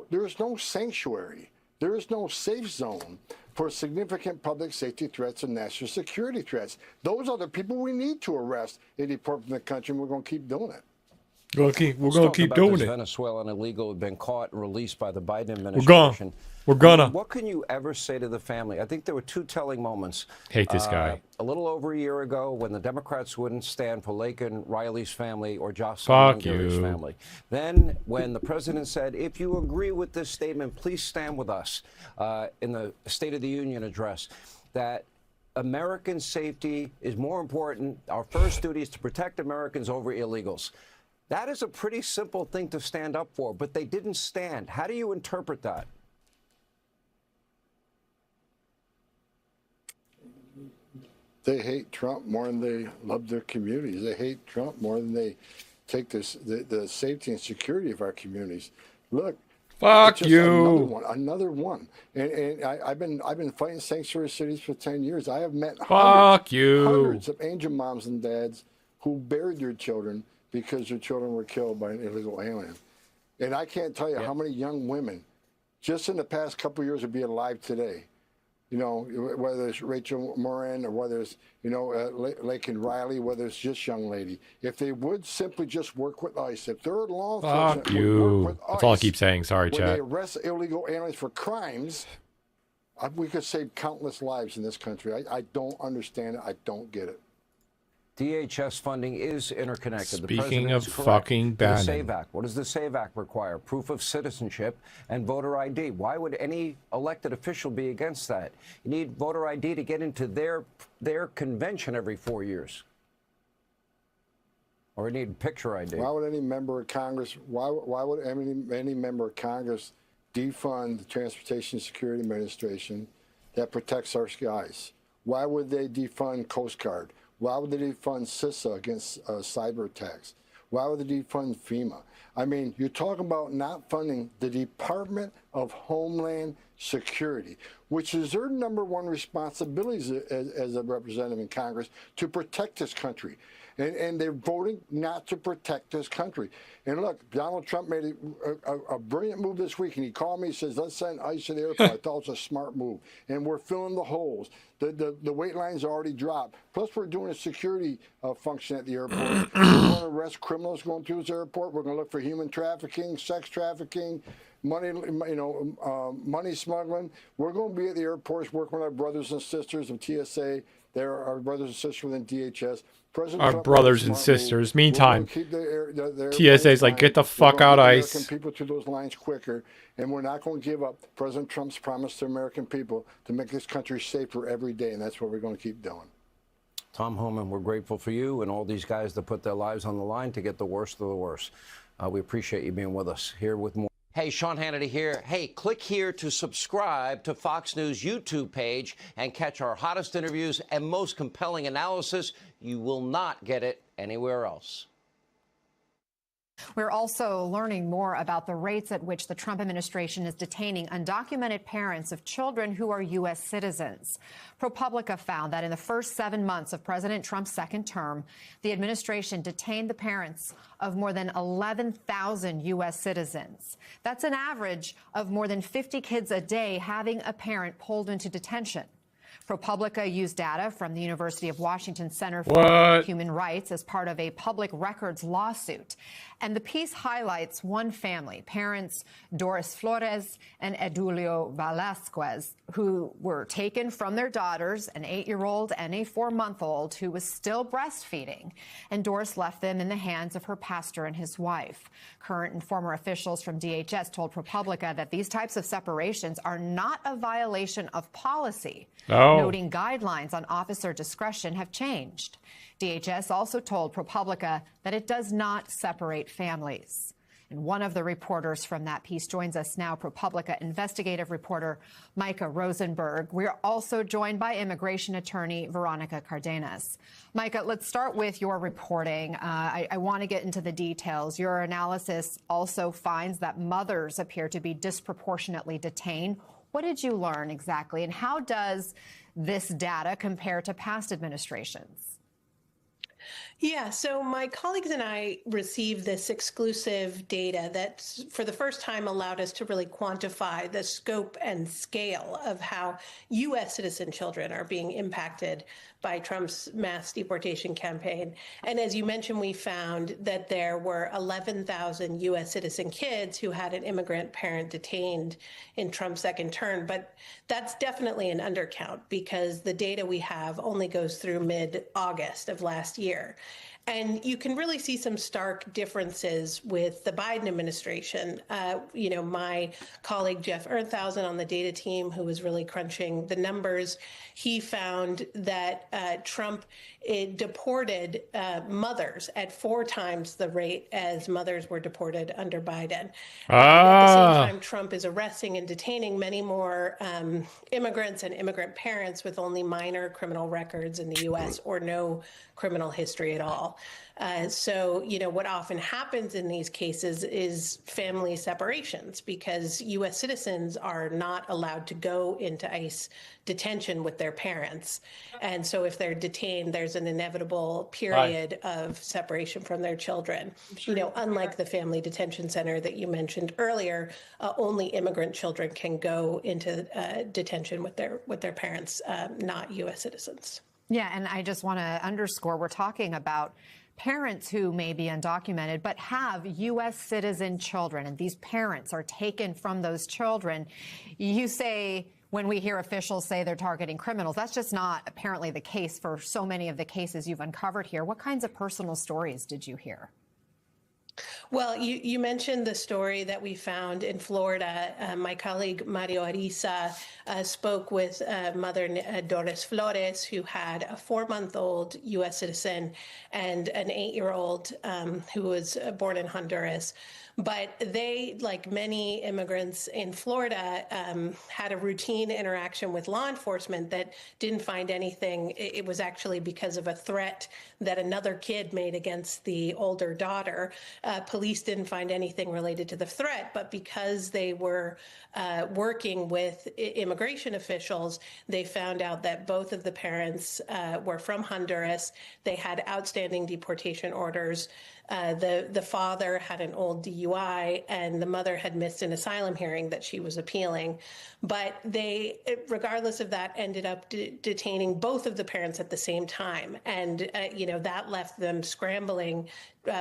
there is no sanctuary, there is no safe zone for significant public safety threats and national security threats. Those are the people we need to arrest and deport from the country, and we're going to keep doing it. We're going to keep doing it. Venezuelan illegal had been caught and released by the Biden administration. We're gonna. I mean, what can you ever say to the family? I think there were 2 telling moments. Hate this guy. A little over a year ago, when the Democrats wouldn't stand for Laken Riley's family or Jocelyn Gary's family. Then, when the president said, "If you agree with this statement, please stand with us," in the State of the Union address, that American safety is more important. Our first duty is to protect Americans over illegals. That is a pretty simple thing to stand up for, but they didn't stand. How do you interpret that? They hate Trump more than they love their communities. They hate Trump more than they take this, the safety and security of our communities. Look, fuck you. Another one. And I've been fighting sanctuary cities for 10 years. I have met hundreds of angel moms and dads who buried their children because their children were killed by an illegal alien. And I can't tell you how many young women just in the past couple of years would be alive today. You know, whether it's Rachel Moran or whether it's, you know, Laken Riley, whether it's just young lady. If they would simply just work with ICE, if their law enforcement would work with ICE, that's all I keep saying. Sorry, when chat. they arrest illegal aliens for crimes, we could save countless lives in this country. I don't understand it. I don't get it. DHS funding is interconnected. Speaking of correct. fucking The Bannon. SAVE Act. What does the SAVE Act require? Proof of citizenship and voter ID. Why would any elected official be against that? You need voter ID to get into their convention every 4 years. Or you need picture ID. Why would any member of Congress? Why would any member of Congress defund the Transportation Security Administration that protects our skies? Why would they defund Coast Guard? Why would they defund CISA against cyber attacks? Why would they defund FEMA? I mean, you're talking about not funding the Department of Homeland Security, which is their #1 responsibility as a representative in Congress to protect this country. And they're voting not to protect this country. And look, Donald Trump made a brilliant move this week, and he called me, he says, let's send ICE to the airport. I thought it was a smart move. And we're filling the holes. The wait lines are already dropped. Plus, we're doing a security function at the airport. We're going to arrest criminals going through this airport. We're going to look for human trafficking, sex trafficking, money, money smuggling. We're going to be at the airports working with our brothers and sisters of TSA. They're our brothers and sisters within DHS. President Our Trump brothers made a and smart sisters. move. We're Meantime, going to keep the TSA's like, get the fuck out, ICE. American people to those lines quicker, and we're not going to give up President Trump's promise to American people to make this country safer every day, and that's what we're going to keep doing. Tom Homan, we're grateful for you and all these guys that put their lives on the line to get the worst of the worst. We appreciate you being with us. Here with more. Hey, Sean Hannity here. Hey, click here to subscribe to Fox News YouTube page and catch our hottest interviews and most compelling analysis. You will not get it anywhere else. We're also learning more about the rates at which the Trump administration is detaining undocumented parents of children who are U.S. citizens. ProPublica found that in the first 7 months of President Trump's second term, the administration detained the parents of more than 11,000 U.S. citizens. That's an average of more than 50 kids a day having a parent pulled into detention. ProPublica used data from the University of Washington Center for Human Rights as part of a public records lawsuit. And the piece highlights one family, parents Doris Flores and Edulio Velasquez, who were taken from their daughters, an 8-year-old and a 4-month-old who was still breastfeeding. And Doris left them in the hands of her pastor and his wife. Current and former officials from DHS told ProPublica that these types of separations are not a violation of policy. Noting guidelines on officer discretion have changed. DHS also told ProPublica that it does not separate families. And one of the reporters from that piece joins us now, ProPublica investigative reporter Micah Rosenberg. We're also joined by immigration attorney Veronica Cardenas. Micah, let's start with your reporting. I want to get into the details. Your analysis also finds that mothers appear to be disproportionately detained. What did you learn exactly, and how does this data compare to past administrations? Yeah, so my colleagues and I received this exclusive data that for the first time allowed us to really quantify the scope and scale of how U.S. citizen children are being impacted by Trump's mass deportation campaign. And as you mentioned, we found that there were 11,000 U.S. citizen kids who had an immigrant parent detained in Trump's second term. But that's definitely an undercount because the data we have only goes through mid-August of last year. And you can really see some stark differences with the Biden administration. My colleague Jeff Ernthausen on the data team, who was really crunching the numbers, he found that Trump deported mothers at 4 times the rate as mothers were deported under Biden. At the same time, Trump is arresting and detaining many more immigrants and immigrant parents with only minor criminal records in the U.S. or no criminal history at all. So, what often happens in these cases is family separations because U.S. citizens are not allowed to go into ICE detention with their parents. And so if they're detained, there's an inevitable period of separation from their children. Unlike the family detention center that you mentioned earlier, only immigrant children can go into detention with their parents, not U.S. citizens. Yeah, and I just want to underscore, we're talking about parents who may be undocumented but have U.S. citizen children, and these parents are taken from those children. You say, when we hear officials say they're targeting criminals, that's just not apparently the case for so many of the cases you've uncovered here. What kinds of personal stories did you hear? Well, you mentioned the story that we found in Florida. My colleague Mario Ariza spoke with mother Doris Flores, who had a 4-month-old U.S. citizen and an 8-year-old who was born in Honduras. But they, like many immigrants in Florida, had a routine interaction with law enforcement that didn't find anything. It was actually because of a threat that another kid made against the older daughter. Police didn't find anything related to the threat, but because they were working with immigration officials, they found out that both of the parents were from Honduras. They had outstanding deportation orders. The father had an old DUI, and the mother had missed an asylum hearing that she was appealing. But they, regardless of that, ended up detaining both of the parents at the same time. And, that left them scrambling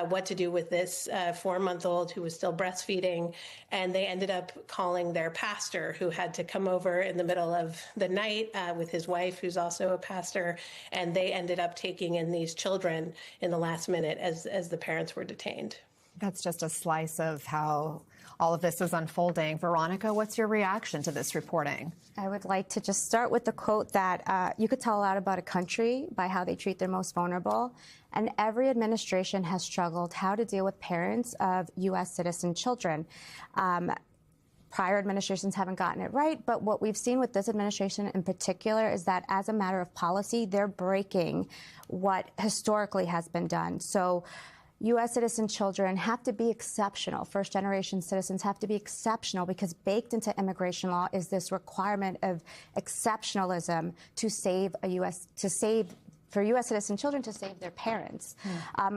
what to do with this 4-month-old who was still breastfeeding. And they ended up calling their pastor, who had to come over in the middle of the night with his wife, who's also a pastor. And they ended up taking in these children in the last minute as the parents were detained. That's just a slice of how all of this is unfolding. Veronica, what's your reaction to this reporting? I would like to just start with the quote that you could tell a lot about a country by how they treat their most vulnerable. And every administration has struggled how to deal with parents of U.S. citizen children. Prior administrations haven't gotten it right, but what we've seen with this administration in particular is that as a matter of policy, they're breaking what historically has been done. So U.S. citizen children have to be exceptional. First-generation citizens have to be exceptional because baked into immigration law is this requirement of exceptionalism to save for U.S. citizen children to save their parents.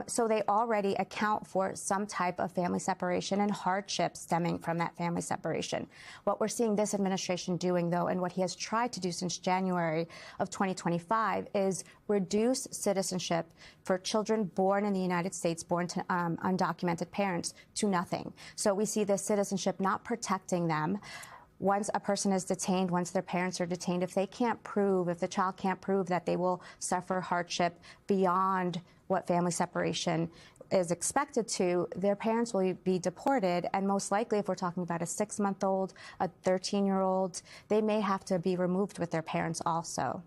So they already account for some type of family separation and hardship stemming from that family separation. What we're seeing this administration doing, though, and what he has tried to do since January of 2025 is reduce citizenship for children born in the United States, born to undocumented parents, to nothing. So we see this citizenship not protecting them. Once a person is detained, once their parents are detained, if the child can't prove that they will suffer hardship beyond what family separation is expected to, their parents will be deported. And most likely, if we're talking about a 6-month-old, a 13-year-old, they may have to be removed with their parents also.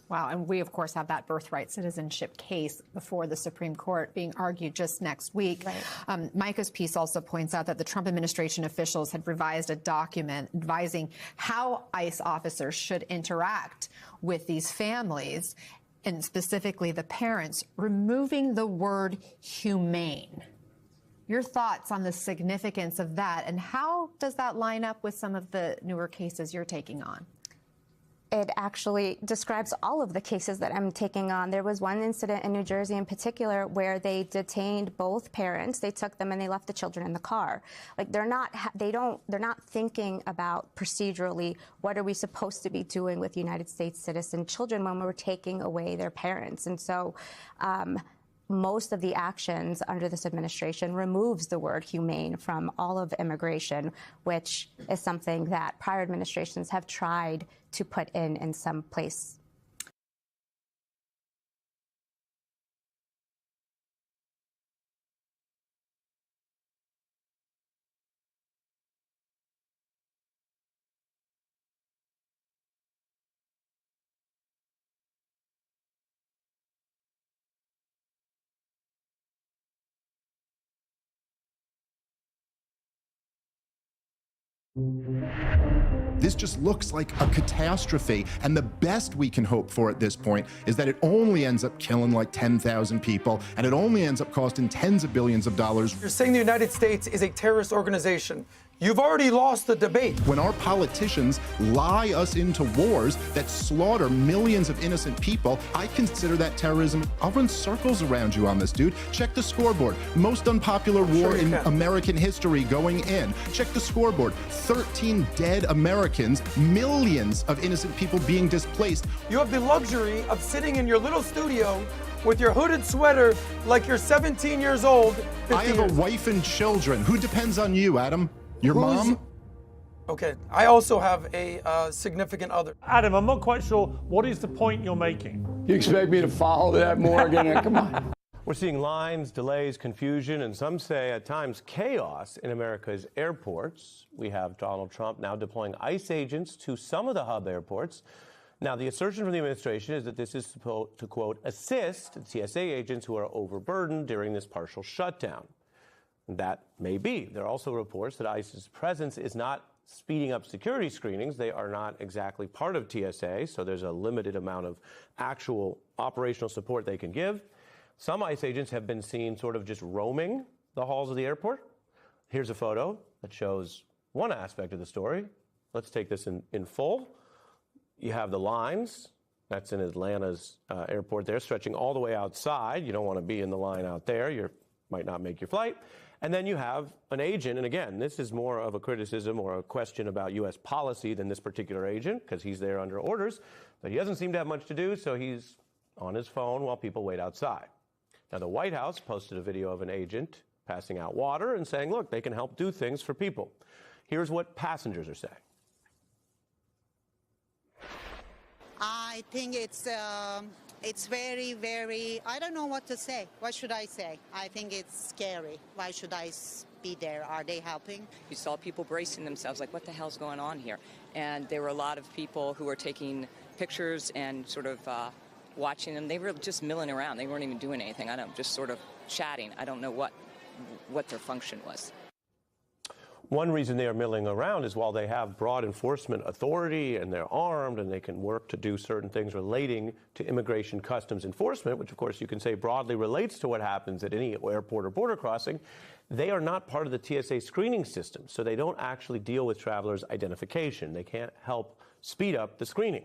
Wow, and we, of course, have that birthright citizenship case before the Supreme Court being argued just next week. Right. Micah's piece also points out that the Trump administration officials had revised a document advising how ICE officers should interact with these families, and specifically the parents, removing the word humane. Your thoughts on the significance of that, and how does that line up with some of the newer cases you're taking on? It actually describes all of the cases that I'm taking on. There was one incident in New Jersey in particular where they detained both parents. They took them and they left the children in the car. Like they're not thinking about procedurally what are we supposed to be doing with United States citizen children when we're taking away their parents. And so most of the actions under this administration removes the word humane from all of immigration, which is something that prior administrations have tried to put in some place. This just looks like a catastrophe, and the best we can hope for at this point is that it only ends up killing like 10,000 people, and it only ends up costing tens of billions of dollars. You're saying the United States is a terrorist organization. You've already lost the debate. When our politicians lie us into wars that slaughter millions of innocent people, I consider that terrorism. I'll run circles around you on this, dude. Check the scoreboard. Most unpopular war in American history going in. Check the scoreboard. 13 dead Americans, millions of innocent people being displaced. You have the luxury of sitting in your little studio with your hooded sweater like you're 17 years old. I have a wife and children. Who depends on you, Adam? Your mom? Okay, I also have a significant other. Adam, I'm not quite sure, what is the point you're making? You expect me to follow that, Morgan? Come on. We're seeing lines, delays, confusion, and some say at times chaos in America's airports. We have Donald Trump now deploying ICE agents to some of the hub airports. Now, the assertion from the administration is that this is supposed to, quote, assist TSA agents who are overburdened during this partial shutdown. That may be. There are also reports that ICE's presence is not speeding up security screenings. They are not exactly part of TSA, so there's a limited amount of actual operational support they can give. Some ICE agents have been seen sort of just roaming the halls of the airport. Here's a photo that shows one aspect of the story. Let's take this in full. You have the lines. That's in Atlanta's airport there, stretching all the way outside. You don't want to be in the line out there. You're might not make your flight. And then you have an agent, and again, this is more of a criticism or a question about U.S. policy than this particular agent, because he's there under orders, but he doesn't seem to have much to do, so he's on his phone while people wait outside. Now, the White House posted a video of an agent passing out water and saying, look, they can help do things for people. Here's what passengers are saying. I think it's very, very, I don't know what to say. What should I say? I think it's scary. Why should I be there? Are they helping? You saw people bracing themselves, like, what the hell's going on here? And there were a lot of people who were taking pictures and sort of watching them. They were just milling around. They weren't even doing anything. I don't know, just sort of chatting. I don't know what their function was. One reason they are milling around is while they have broad enforcement authority and they're armed and they can work to do certain things relating to immigration customs enforcement, which of course you can say broadly relates to what happens at any airport or border crossing, they are not part of the TSA screening system. So they don't actually deal with travelers' identification. They can't help speed up the screening.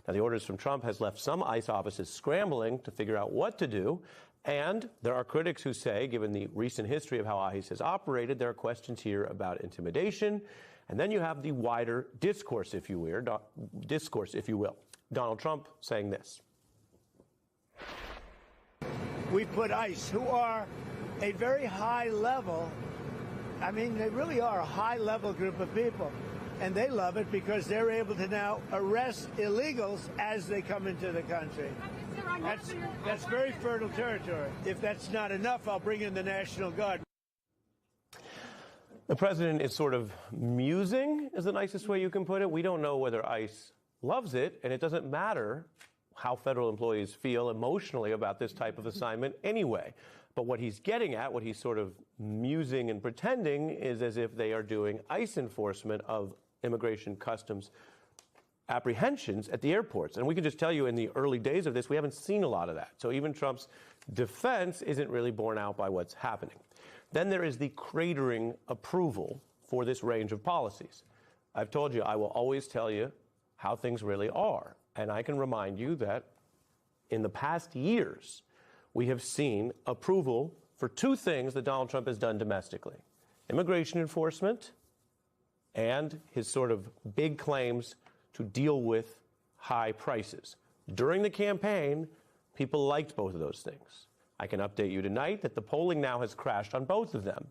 Now, the orders from Trump has left some ICE offices scrambling to figure out what to do. And there are critics who say, given the recent history of how ICE has operated, there are questions here about intimidation. And then you have the wider discourse, if you will. Donald Trump saying this. We put ICE, who are a very high level, I mean, they really are a high level group of people. And they love it because they're able to now arrest illegals as they come into the country. That's very fertile territory. If that's not enough, I'll bring in the National Guard. The president is sort of musing, is the nicest way you can put it. We don't know whether ICE loves it, and it doesn't matter how federal employees feel emotionally about this type of assignment anyway. But what he's getting at, what he's sort of musing and pretending, is as if they are doing ICE enforcement of immigration customs apprehensions at the airports. And we can just tell you in the early days of this, we haven't seen a lot of that. So even Trump's defense isn't really borne out by what's happening. Then there is the cratering approval for this range of policies. I've told you, I will always tell you how things really are. And I can remind you that in the past years, we have seen approval for two things that Donald Trump has done domestically: immigration enforcement and his sort of big claims to deal with high prices. During the campaign, people liked both of those things. I can update you tonight that the polling now has crashed on both of them.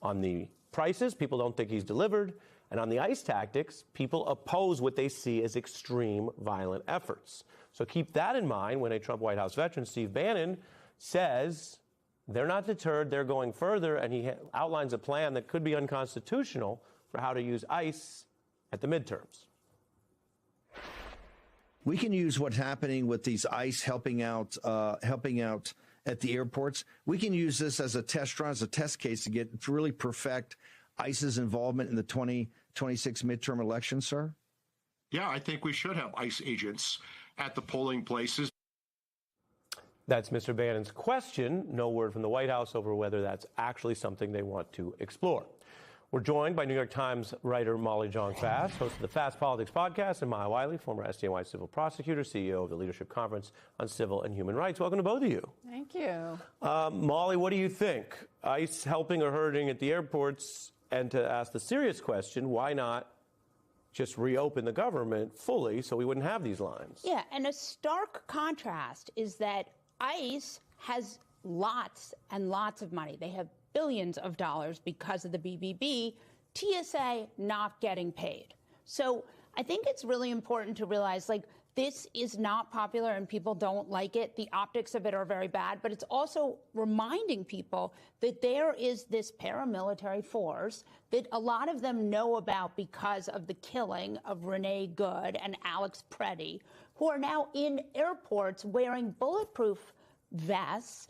On the prices, people don't think he's delivered. And on the ICE tactics, people oppose what they see as extreme violent efforts. So keep that in mind when a Trump White House veteran, Steve Bannon, says they're not deterred, they're going further, and he outlines a plan that could be unconstitutional for how to use ICE at the midterms. We can use what's happening with these ICE helping out at the airports. We can use this as a test run, as a test case to really perfect ICE's involvement in the 2026 midterm election, sir? Yeah, I think we should have ICE agents at the polling places. That's Mr. Bannon's question. No word from the White House over whether that's actually something they want to explore. We're joined by New York Times writer Molly Jong-Fast, host of the Fast Politics podcast, and Maya Wiley, former SDNY civil prosecutor, CEO of the Leadership Conference on Civil and Human Rights. Welcome to both of you. Thank you. Molly, what do you think? ICE helping or hurting at the airports? And to ask the serious question, why not just reopen the government fully so we wouldn't have these lines? Yeah, and a stark contrast is that ICE has lots and lots of money. They have billions of dollars because of the BBB, TSA not getting paid. So I think it's really important to realize, like, this is not popular and people don't like it. The optics of it are very bad, but it's also reminding people that there is this paramilitary force that a lot of them know about because of the killing of Renee Good and Alex Preddy, who are now in airports wearing bulletproof vests,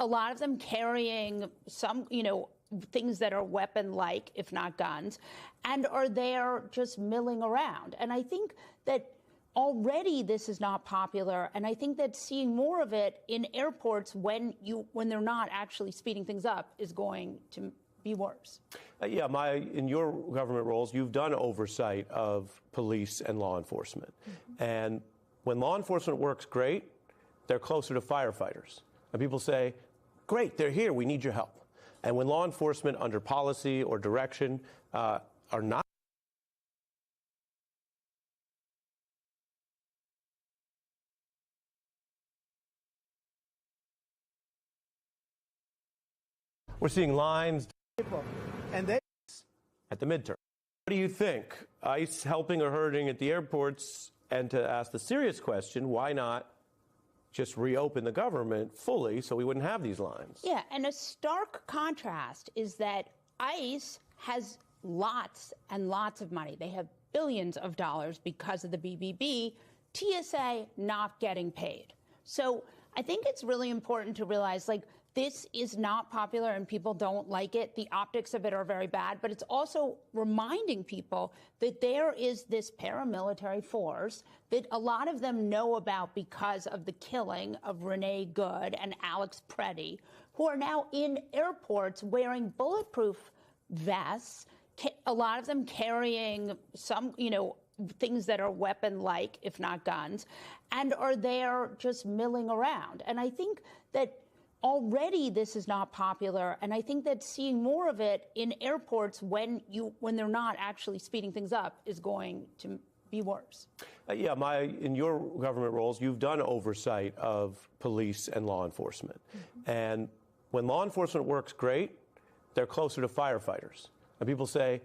a lot of them carrying some, things that are weapon-like, if not guns, and are there just milling around. And I think that already this is not popular, and I think that seeing more of it in airports when they're not actually speeding things up is going to be worse. In your government roles, you've done oversight of police and law enforcement. Mm-hmm. And when law enforcement works great, they're closer to firefighters. And people say, great, they're here, we need your help. And when law enforcement under policy or direction are not we're seeing lines and they at the midterm. What do you think? ICE helping or hurting at the airports? And to ask the serious question, why not just reopen the government fully so we wouldn't have these lines? Yeah, and a stark contrast is that ICE has lots and lots of money. They have billions of dollars because of the BBB. TSA not getting paid. So I think it's really important to realize, like, this is not popular and people don't like it. The optics of it are very bad, but it's also reminding people that there is this paramilitary force that a lot of them know about because of the killing of Renee Good and Alex Preddy, who are now in airports wearing bulletproof vests, a lot of them carrying some, things that are weapon-like, if not guns, and are there just milling around. And I think that already this is not popular, and I think that seeing more of it in airports when they're not actually speeding things up is going to be worse. Yeah, in your government roles, you've done oversight of police and law enforcement. Mm-hmm. And when law enforcement works great, they're closer to firefighters. And people say,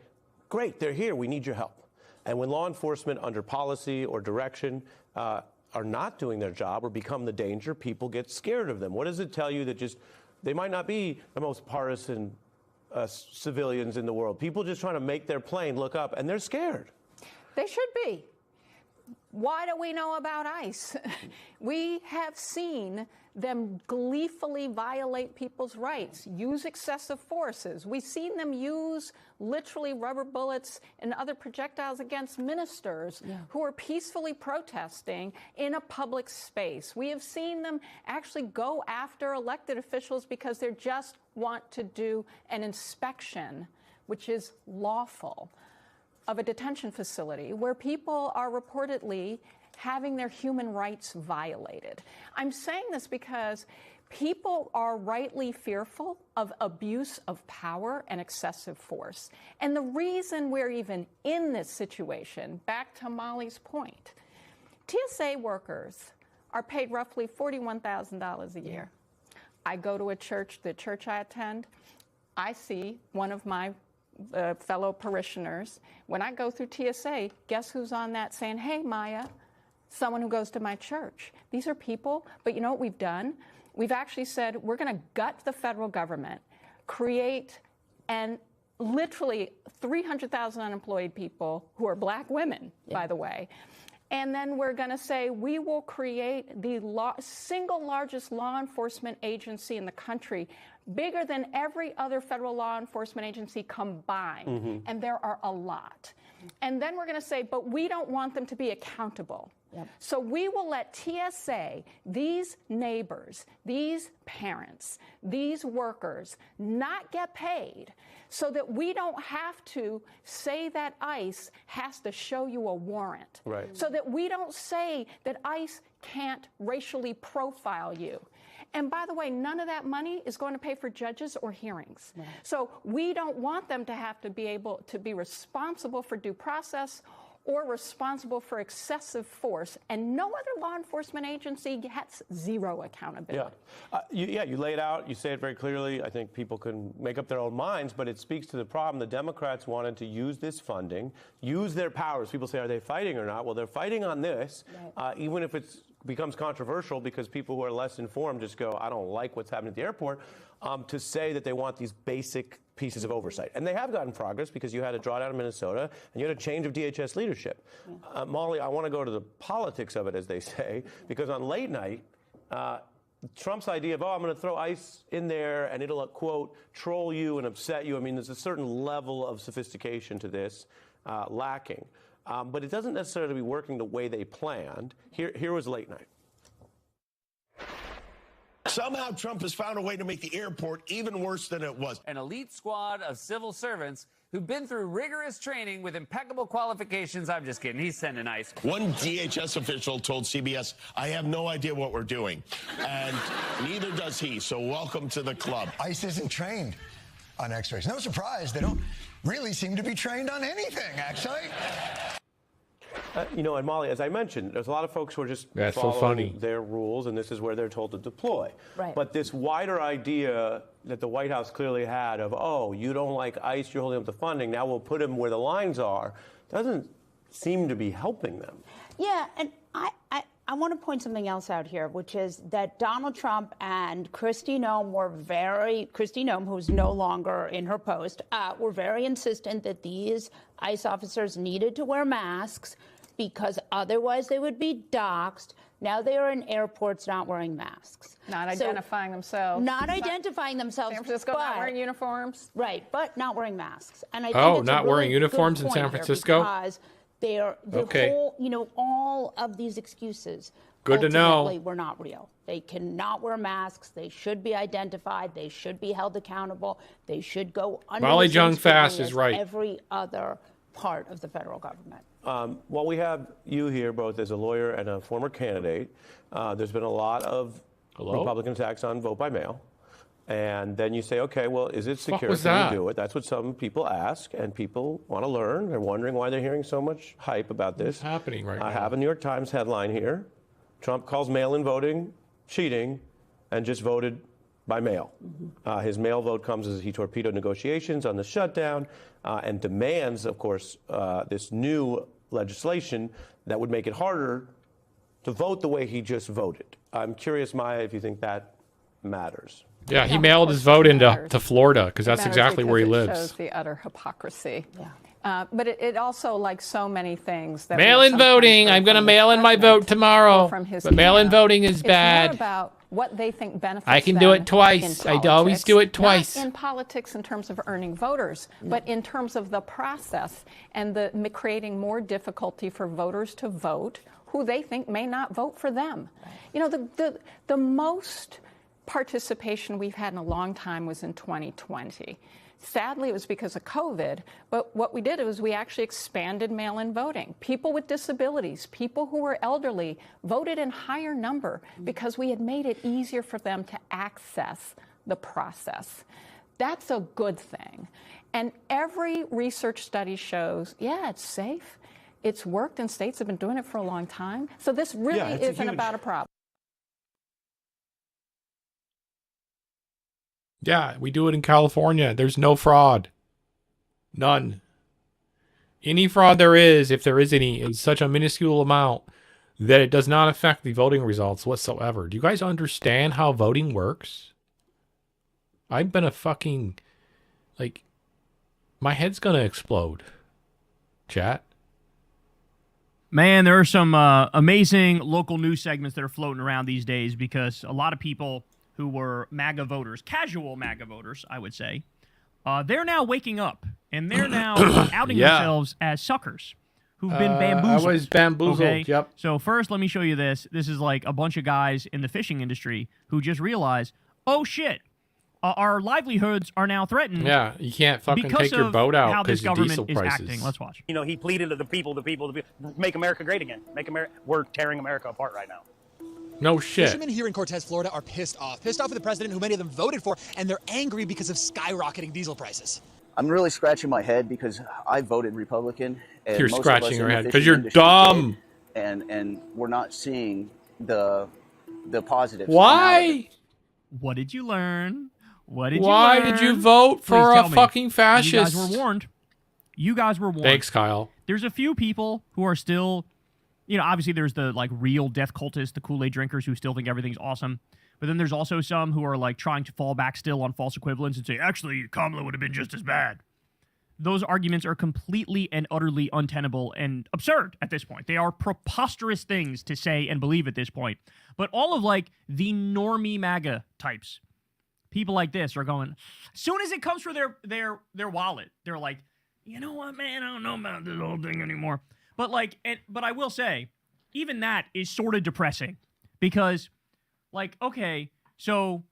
great, they're here, we need your help. And when law enforcement under policy or direction are not doing their job or become the danger, people get scared of them. What does it tell you that just they might not be the most partisan civilians in the world? People just trying to make their plane look up, and they're scared. They should be. Why do we know about ICE? We have seen them gleefully violate people's rights, use excessive forces. We've seen them use literally rubber bullets and other projectiles against ministers who are peacefully protesting in a public space. We have seen them actually go after elected officials because they just want to do an inspection, which is lawful, of a detention facility where people are reportedly having their human rights violated. I'm saying this because people are rightly fearful of abuse of power and excessive force. And the reason we're even in this situation, back to Molly's point, TSA workers are paid roughly $41,000 a year. I go to a church, the church I attend, I see one of my fellow parishioners. When I go through TSA, guess who's on that saying, hey, Maya? Someone who goes to my church. These are people, but you know what we've done? We've actually said we're going to gut the federal government, create and literally 300,000 unemployed people who are black women, by the way. And then we're going to say we will create the single largest law enforcement agency in the country, bigger than every other federal law enforcement agency combined. Mm-hmm. And there are a lot. And then we're going to say, but we don't want them to be accountable. Yep. So we will let TSA, these neighbors, these parents, these workers not get paid so that we don't have to say that ICE has to show you a warrant. Right. So that we don't say that ICE can't racially profile you. And by the way, none of that money is going to pay for judges or hearings. Right. So we don't want them to have to be able to be responsible for due process or responsible for excessive force, and no other law enforcement agency gets zero accountability. You lay it out, you say it very clearly. I think people can make up their own minds, but it speaks to the problem. The Democrats wanted to use this funding, use their powers. People say, are they fighting or not? Well, they're fighting on this, even if it becomes controversial because people who are less informed just go, I don't like what's happening at the airport, to say that they want these basic pieces of oversight. And they have gotten progress because you had a drawdown in Minnesota and you had a change of DHS leadership. Molly, I want to go to the politics of it, as they say, because on late night, Trump's idea of, I'm going to throw ICE in there and it'll, quote, troll you and upset you. I mean, there's a certain level of sophistication to this lacking. But it doesn't necessarily be working the way they planned. Here was late night. Somehow Trump has found a way to make the airport even worse than it was. An elite squad of civil servants who've been through rigorous training with impeccable qualifications. I'm just kidding. He's sending ice. One DHS official told CBS, I have no idea what we're doing. And neither does he. So welcome to the club. ICE isn't trained on x-rays. No surprise. They don't really seem to be trained on anything, actually. And Molly, as I mentioned, there's a lot of folks who are just That's so following funny. their rules, and this is where they're told to deploy. Right. But this wider idea that the White House clearly had of, oh, you don't like ICE, you're holding up the funding, now we'll put them where the lines are, doesn't seem to be helping them. Yeah, and I want to point something else out here, which is that Donald Trump and Kristi Noem, who's no longer in her post, were very insistent that these ICE officers needed to wear masks because otherwise they would be doxxed. Now they are in airports not wearing masks. Not identifying themselves. Not identifying themselves. San Francisco not wearing uniforms. Right, but not wearing masks. And I think Oh, it's not a wearing really uniforms good in San point here Francisco? Because they're Okay. whole, all of these excuses. Good to know. Ultimately, were not real. They cannot wear masks. They should be identified. They should be held accountable. They should go under Molly the same Jung Fast scrutiny is as right. every other part of the federal government. While we have you here both as a lawyer and a former candidate, there's been a lot of Republican attacks on vote by mail. And then you say, okay, well, is it secure? was Can that? we do it? That's what some people ask, and people want to learn. They're wondering why they're hearing so much hype about this. What's happening right now? I have a New York Times headline here. Trump calls mail-in voting cheating and just voted by mail. His mail vote comes as he torpedoed negotiations on the shutdown and demands, of course, this new legislation that would make it harder to vote the way he just voted. I'm curious, Maya, if you think that matters. Yeah, he mailed his vote to Florida because that's exactly where he It lives. shows the utter hypocrisy. But it also, like so many things, that Mail-in voting. I'm going to mail in my vote tomorrow. But mail-in voting is bad. It's more about what they think benefits I can do them it twice. in I'd always do it politics. twice. Not in politics in terms of earning voters, but in terms of the process and the creating more difficulty for voters to vote who they think may not vote for them. The most participation we've had in a long time was in 2020. Sadly, it was because of COVID, but what we did was we actually expanded mail-in voting. People with disabilities, people who were elderly voted in higher number because we had made it easier for them to access the process. That's a good thing. And every research study shows, yeah, it's safe. It's worked, and states have been doing it for a long time. So this really isn't about a problem. Yeah, we do it in California. There's no fraud. None. Any fraud there is, if there is any, is such a minuscule amount that it does not affect the voting results whatsoever. Do you guys understand how voting works? I've been my head's going to explode. Chat. Man, there are some amazing local news segments that are floating around these days because a lot of people who were MAGA voters, casual MAGA voters, I would say, they're now waking up, and they're now outing themselves as suckers who've been bamboozled. I was bamboozled, okay? Yep. So first, let me show you this. This is like a bunch of guys in the fishing industry who just realized, oh, shit, our livelihoods are now threatened. Yeah, you can't fucking because take your of boat out how this because of diesel government is prices. acting. Let's watch. He pleaded to the people, make America great again. We're tearing America apart right now. No shit. Fishermen here in Cortez, Florida are pissed off with the president who many of them voted for, and they're angry because of skyrocketing diesel prices. I'm really scratching my head because I voted Republican. And You're most scratching of us your in the head because fishing you're industry dumb. did, and we're not seeing the positives. Why? What did you learn? What did Why you learn? did you vote for Please a tell me. fucking fascist? You guys were warned. Thanks, Kyle. There's a few people who are still, obviously there's the real death cultists, the Kool-Aid drinkers who still think everything's awesome. But then there's also some who are trying to fall back still on false equivalence and say, actually, Kamala would have been just as bad. Those arguments are completely and utterly untenable and absurd at this point. They are preposterous things to say and believe at this point. But all of the normie MAGA types, people like this are going, as soon as it comes for their wallet, they're like, you know what, man, I don't know about this whole thing anymore. But but I will say, even that is sort of depressing because, okay, so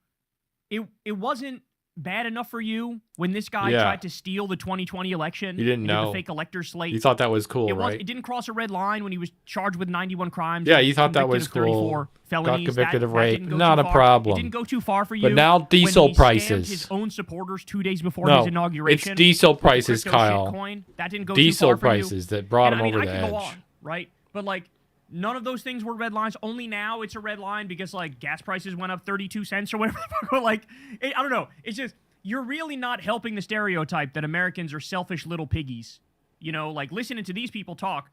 it wasn't bad enough for you when this guy Yeah. tried to steal the 2020 election? You didn't and did know. the fake elector slate. You thought that was cool, right? It didn't cross a red line when he was charged with 91 crimes. Yeah, you thought that convicted was of 34 cool. felonies. Got convicted of That rape. didn't go Not too a far. problem. It didn't go too far for you. But now diesel when he prices. scammed his own supporters 2 days before No, his inauguration. it's diesel with the prices, crypto Kyle. shitcoin. That didn't go Diesel too far for you. prices that brought And, him over I the could go edge. on, right? But like, none of those things were red lines. Only now it's a red line because like gas prices went up 32 cents or whatever. Like, I don't know. It's just, you're really not helping the stereotype that Americans are selfish little piggies. You know, like listening to these people talk,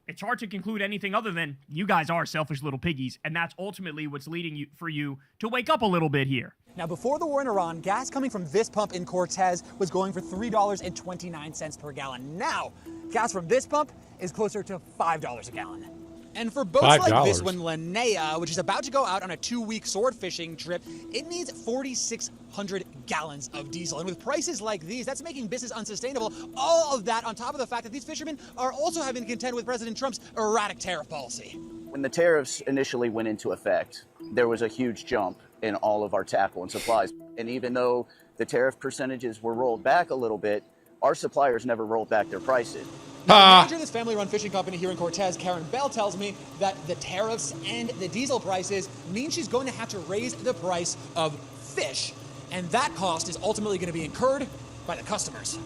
it's hard to conclude anything other than you guys are selfish little piggies, and that's ultimately what's leading you for you to wake up a little bit here. Now, before the war in Iran, gas coming from this pump in Cortez was going for $3.29 per gallon. Now, gas from this pump is closer to $5 a gallon. And for boats like this one, Linnea, which is about to go out on a 2-week sword fishing trip, it needs 4,600 gallons of diesel. And with prices like these, that's making business unsustainable. All of that on top of the fact that these fishermen are also having to contend with President Trump's erratic tariff policy. When the tariffs initially went into effect, there was a huge jump in all of our tackle and supplies. And even though the tariff percentages were rolled back a little bit, our suppliers never rolled back their prices. Now, the manager of this family-run fishing company here in Cortez, Karen Bell, tells me that the tariffs and the diesel prices mean she's going to have to raise the price of fish. And that cost is ultimately going to be incurred by the customers.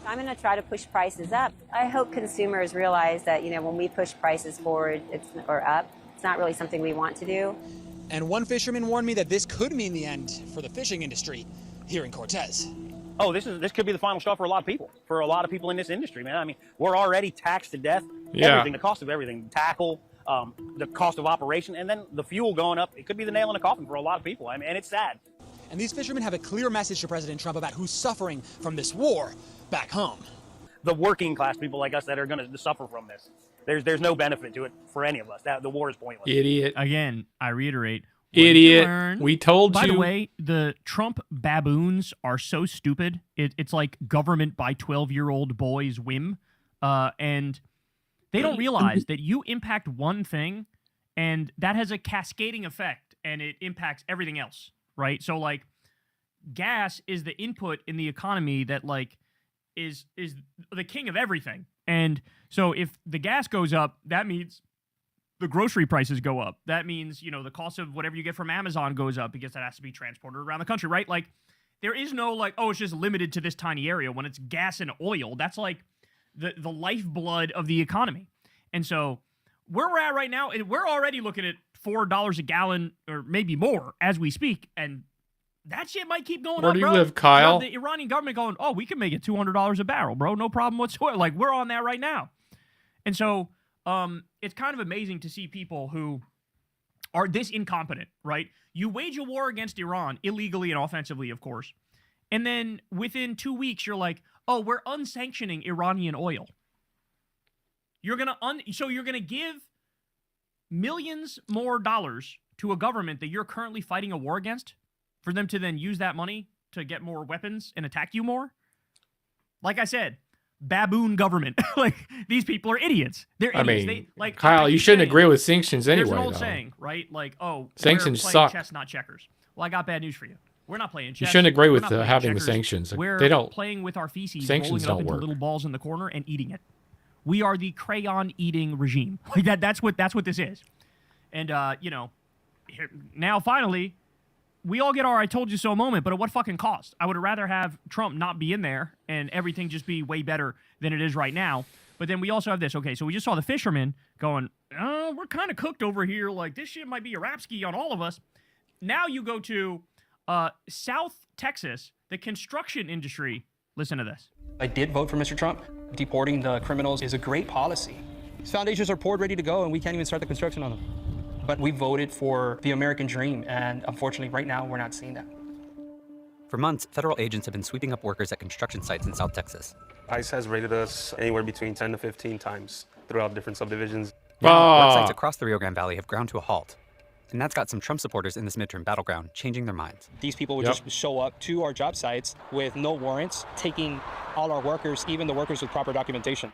I'm going to try to push prices up. I hope consumers realize that, when we push prices forward or up, it's not really something we want to do. And one fisherman warned me that this could mean the end for the fishing industry here in Cortez. Oh, this could be the final straw for a lot of people. For a lot of people in this industry, man. I mean, we're already taxed to death. Yeah. Everything, the cost of everything, tackle, the cost of operation, and then the fuel going up. It could be the nail in the coffin for a lot of people. I mean, and it's sad. And these fishermen have a clear message to President Trump about who's suffering from this war back home. The working class people like us that are going to suffer from this. There's no benefit to it for any of us. The war is pointless. Idiot. Again, I reiterate. Idiot. We told you. By the way, the Trump baboons are so stupid. It's like government by 12-year-old boys' whim. And they don't realize that you impact one thing, and that has a cascading effect, and it impacts everything else, right? So, like, gas is the input in the economy that, like, is the king of everything. And so if the gas goes up, that means the grocery prices go up. That means, the cost of whatever you get from Amazon goes up because that has to be transported around the country, right? Like, there is no, like, oh, it's just limited to this tiny area. When it's gas and oil, that's like the lifeblood of the economy. And so where we're at right now, we're already looking at $4 a gallon or maybe more as we speak. And that shit might keep going up, Where do you bro. live, Kyle? You have the Iranian government going, oh, we can make it $200 a barrel, bro. No problem whatsoever. Like, we're on that right now. And so it's kind of amazing to see people who are this incompetent, right? You wage a war against Iran, illegally and offensively, of course. And then within 2 weeks, you're like, oh, we're unsanctioning Iranian oil. You're going to give millions more dollars to a government that you're currently fighting a war against for them to then use that money to get more weapons and attack you more? Like I said, baboon government. Like, these people are idiots. They're idiots. Kyle, you shouldn't agree with sanctions anyway. There's an old though. saying, right? Like, oh, sanctions we're playing suck. chess, not checkers. Well, I got bad news for you. We're not playing chess. You shouldn't agree We're with not playing having the checkers. sanctions. We're They don't. playing with our feces, Sanctions rolling it up don't into work. little balls in the corner and eating it. We are the crayon-eating regime. Like that. That's what this is. And now finally, we all get our "I told you so" moment, but at what fucking cost? I would rather have Trump not be in there and everything just be way better than it is right now. But then we also have this. Okay, so we just saw the fishermen going, oh, we're kind of cooked over here. Like, this shit might be a rap ski on all of us. Now you go to South Texas, the construction industry. Listen to this. I did vote for Mr. Trump. Deporting the criminals is a great policy. These foundations are poured, ready to go, and we can't even start the construction on them. But we voted for the American dream, and unfortunately, right now, we're not seeing that. For months, federal agents have been sweeping up workers at construction sites in South Texas. ICE has raided us anywhere between 10 to 15 times throughout different subdivisions. Now, work sites across the Rio Grande Valley have ground to a halt. And that's got some Trump supporters in this midterm battleground changing their minds. These people would just show up to our job sites with no warrants, taking all our workers, even the workers with proper documentation.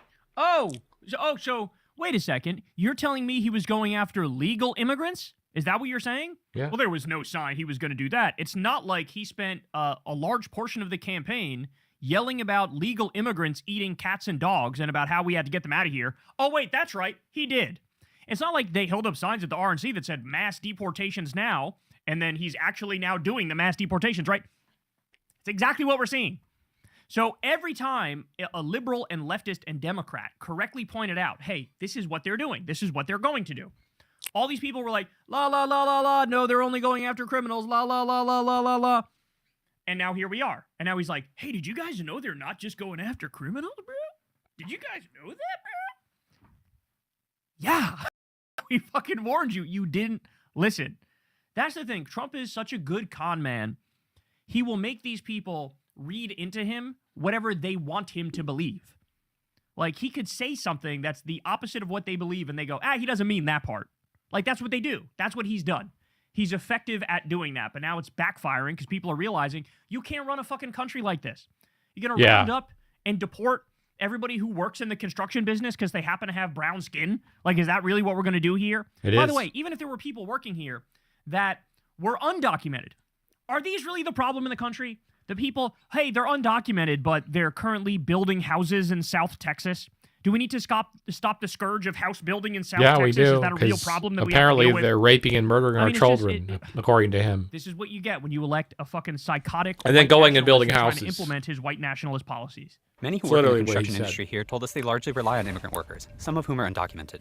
So wait a second. You're telling me he was going after legal immigrants? Is that what you're saying? Yeah. Well, there was no sign he was going to do that. It's not like he spent a large portion of the campaign yelling about legal immigrants eating cats and dogs and about how we had to get them out of here. Oh, wait, that's right. He did. It's not like they held up signs at the RNC that said mass deportations now, and then he's actually now doing the mass deportations, right? It's exactly what we're seeing. So every time a liberal and leftist and Democrat correctly pointed out, hey, this is what they're doing. This is what they're going to do. All these people were like, la, la, la, la, la. No, they're only going after criminals. La, la, la, la, la, la, la. And now here we are. And now he's like, hey, did you guys know they're not just going after criminals, bro? Did you guys know that, bro? Yeah. We fucking warned you. You didn't listen. That's the thing. Trump is such a good con man. He will make these people read into him whatever they want him to believe. Like, he could say something that's the opposite of what they believe, and they go, he doesn't mean that part. Like, that's what they do. That's what he's done. He's effective at doing that, but now it's backfiring because people are realizing you can't run a fucking country like this. You're going to round up and deport everybody who works in the construction business because they happen to have brown skin? Like, is that really what we're going to do here? By the way, even if there were people working here that were undocumented, are these really the problem in the country? The people, hey, they're undocumented, but they're currently building houses in South Texas. Do we need to stop the scourge of house building in South Texas? Yeah, we do. Is that a real problem that we have to apparently deal with? they're raping and murdering our children, according to him. This is what you get when you elect a fucking psychotic and then going and building trying houses to implement his white nationalist policies. Many who work in the construction industry here told us they largely rely on immigrant workers, some of whom are undocumented.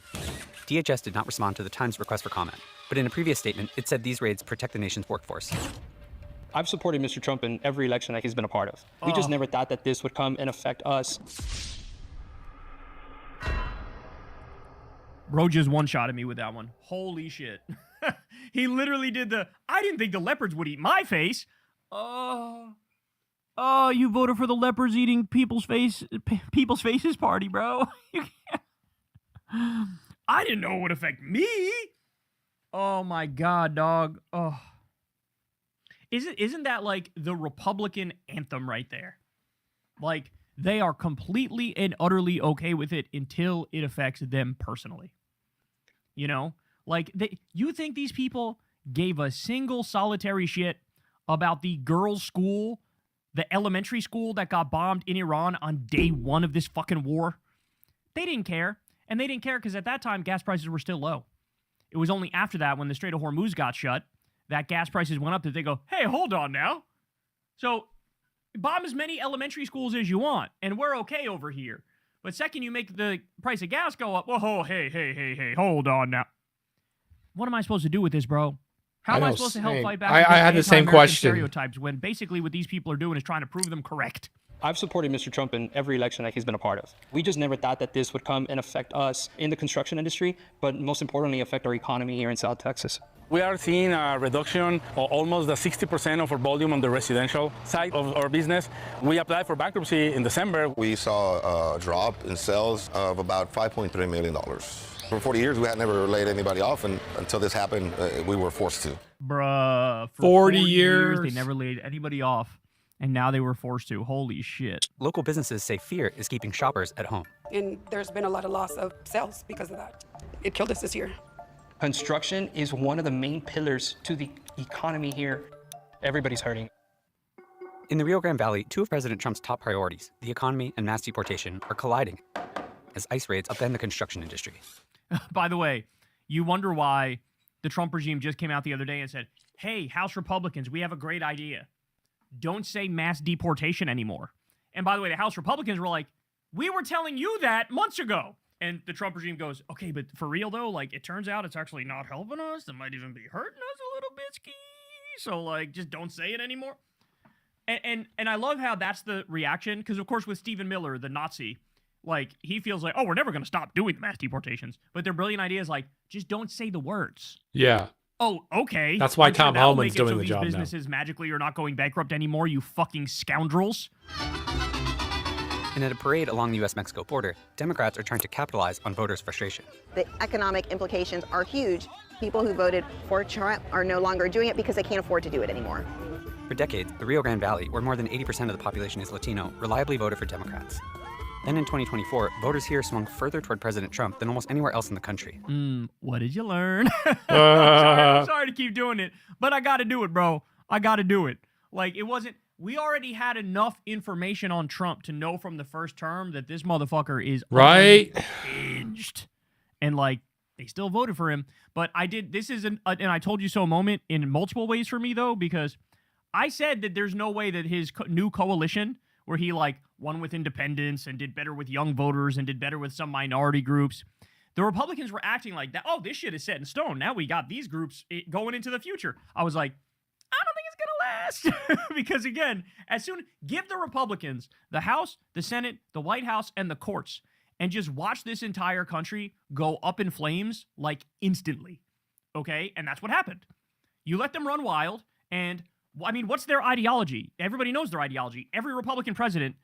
DHS did not respond to the Times' request for comment, but in a previous statement, it said these raids protect the nation's workforce. I've supported Mr. Trump in every election that he's been a part of. We just never thought that this would come and affect us. Bro just one-shotted me with that one. Holy shit. He literally did I didn't think the leopards would eat my face. Oh, you voted for the leopards eating people's faces party, bro. You can't. I didn't know it would affect me. Oh my God, dog. Oh. Isn't that like the Republican anthem right there? Like, they are completely and utterly okay with it until it affects them personally. You know? Like, you think these people gave a single solitary shit about the girls' school, the elementary school that got bombed in Iran on day one of this fucking war? They didn't care. And they didn't care because at that time, gas prices were still low. It was only after that, when the Strait of Hormuz got shut, that gas prices went up that they go, hey, hold on now. So bomb as many elementary schools as you want, and we're okay over here. But second, you make the price of gas go up. Whoa, hey, hold on now. What am I supposed to do with this, bro? How am I supposed to help fight back I had the same question. Stereotypes when basically what these people are doing is trying to prove them correct? I've supported Mr. Trump in every election that he's been a part of. We just never thought that this would come and affect us in the construction industry, but most importantly, affect our economy here in South Texas. We are seeing a reduction of almost 60% of our volume on the residential side of our business. We applied for bankruptcy in December. We saw a drop in sales of about $5.3 million. For 40 years, we had never laid anybody off, and until this happened, we were forced to. Bruh, for 40 years, they never laid anybody off, and now they were forced to. Holy shit. Local businesses say fear is keeping shoppers at home. And there's been a lot of loss of sales because of that. It killed us this year. Construction is one of the main pillars to the economy here. Everybody's hurting. In the Rio Grande Valley, two of President Trump's top priorities, the economy and mass deportation, are colliding as ICE raids upend the construction industry. By the way, you wonder why the Trump regime just came out the other day and said, hey, House Republicans, we have a great idea. Don't say mass deportation anymore. And by the way, the House Republicans were like, we were telling you that months ago. And the Trump regime goes, okay, but for real though, like, it turns out it's actually not helping us. It might even be hurting us a little bit, ski. So, like, just don't say it anymore. And I love how that's the reaction, because of course with Stephen Miller, the Nazi, like, he feels like, oh, we're never going to stop doing the mass deportations. But their brilliant idea is like, just don't say the words. Yeah. Oh, okay. That's why Tom Homan's doing the job now. These businesses magically are not going bankrupt anymore, you fucking scoundrels. And at a parade along the U.S.-Mexico border, Democrats are trying to capitalize on voters' frustration. The economic implications are huge. People who voted for Trump are no longer doing it because they can't afford to do it anymore. For decades, the Rio Grande Valley, where more than 80% of the population is Latino, reliably voted for Democrats. Then in 2024, voters here swung further toward President Trump than almost anywhere else in the country. What did you learn? sorry to keep doing it, but I got to do it, bro. I got to do it. Like, it wasn't... We already had enough information on Trump to know from the first term that this motherfucker is unhinged. And, like, they still voted for him. But I did... This is an and I told you so moment in multiple ways for me, though, because I said that there's no way that his new coalition, where he, like, won with independents and did better with young voters and did better with some minority groups, the Republicans were acting like that. Oh, this shit is set in stone. Now we got these groups going into the future. I was like, I don't think it's going to last. Because, again, give the Republicans the House, the Senate, the White House, and the courts, and just watch this entire country go up in flames, like, instantly. Okay? And that's what happened. You let them run wild, and, I mean, what's their ideology? Everybody knows their ideology. Every Republican president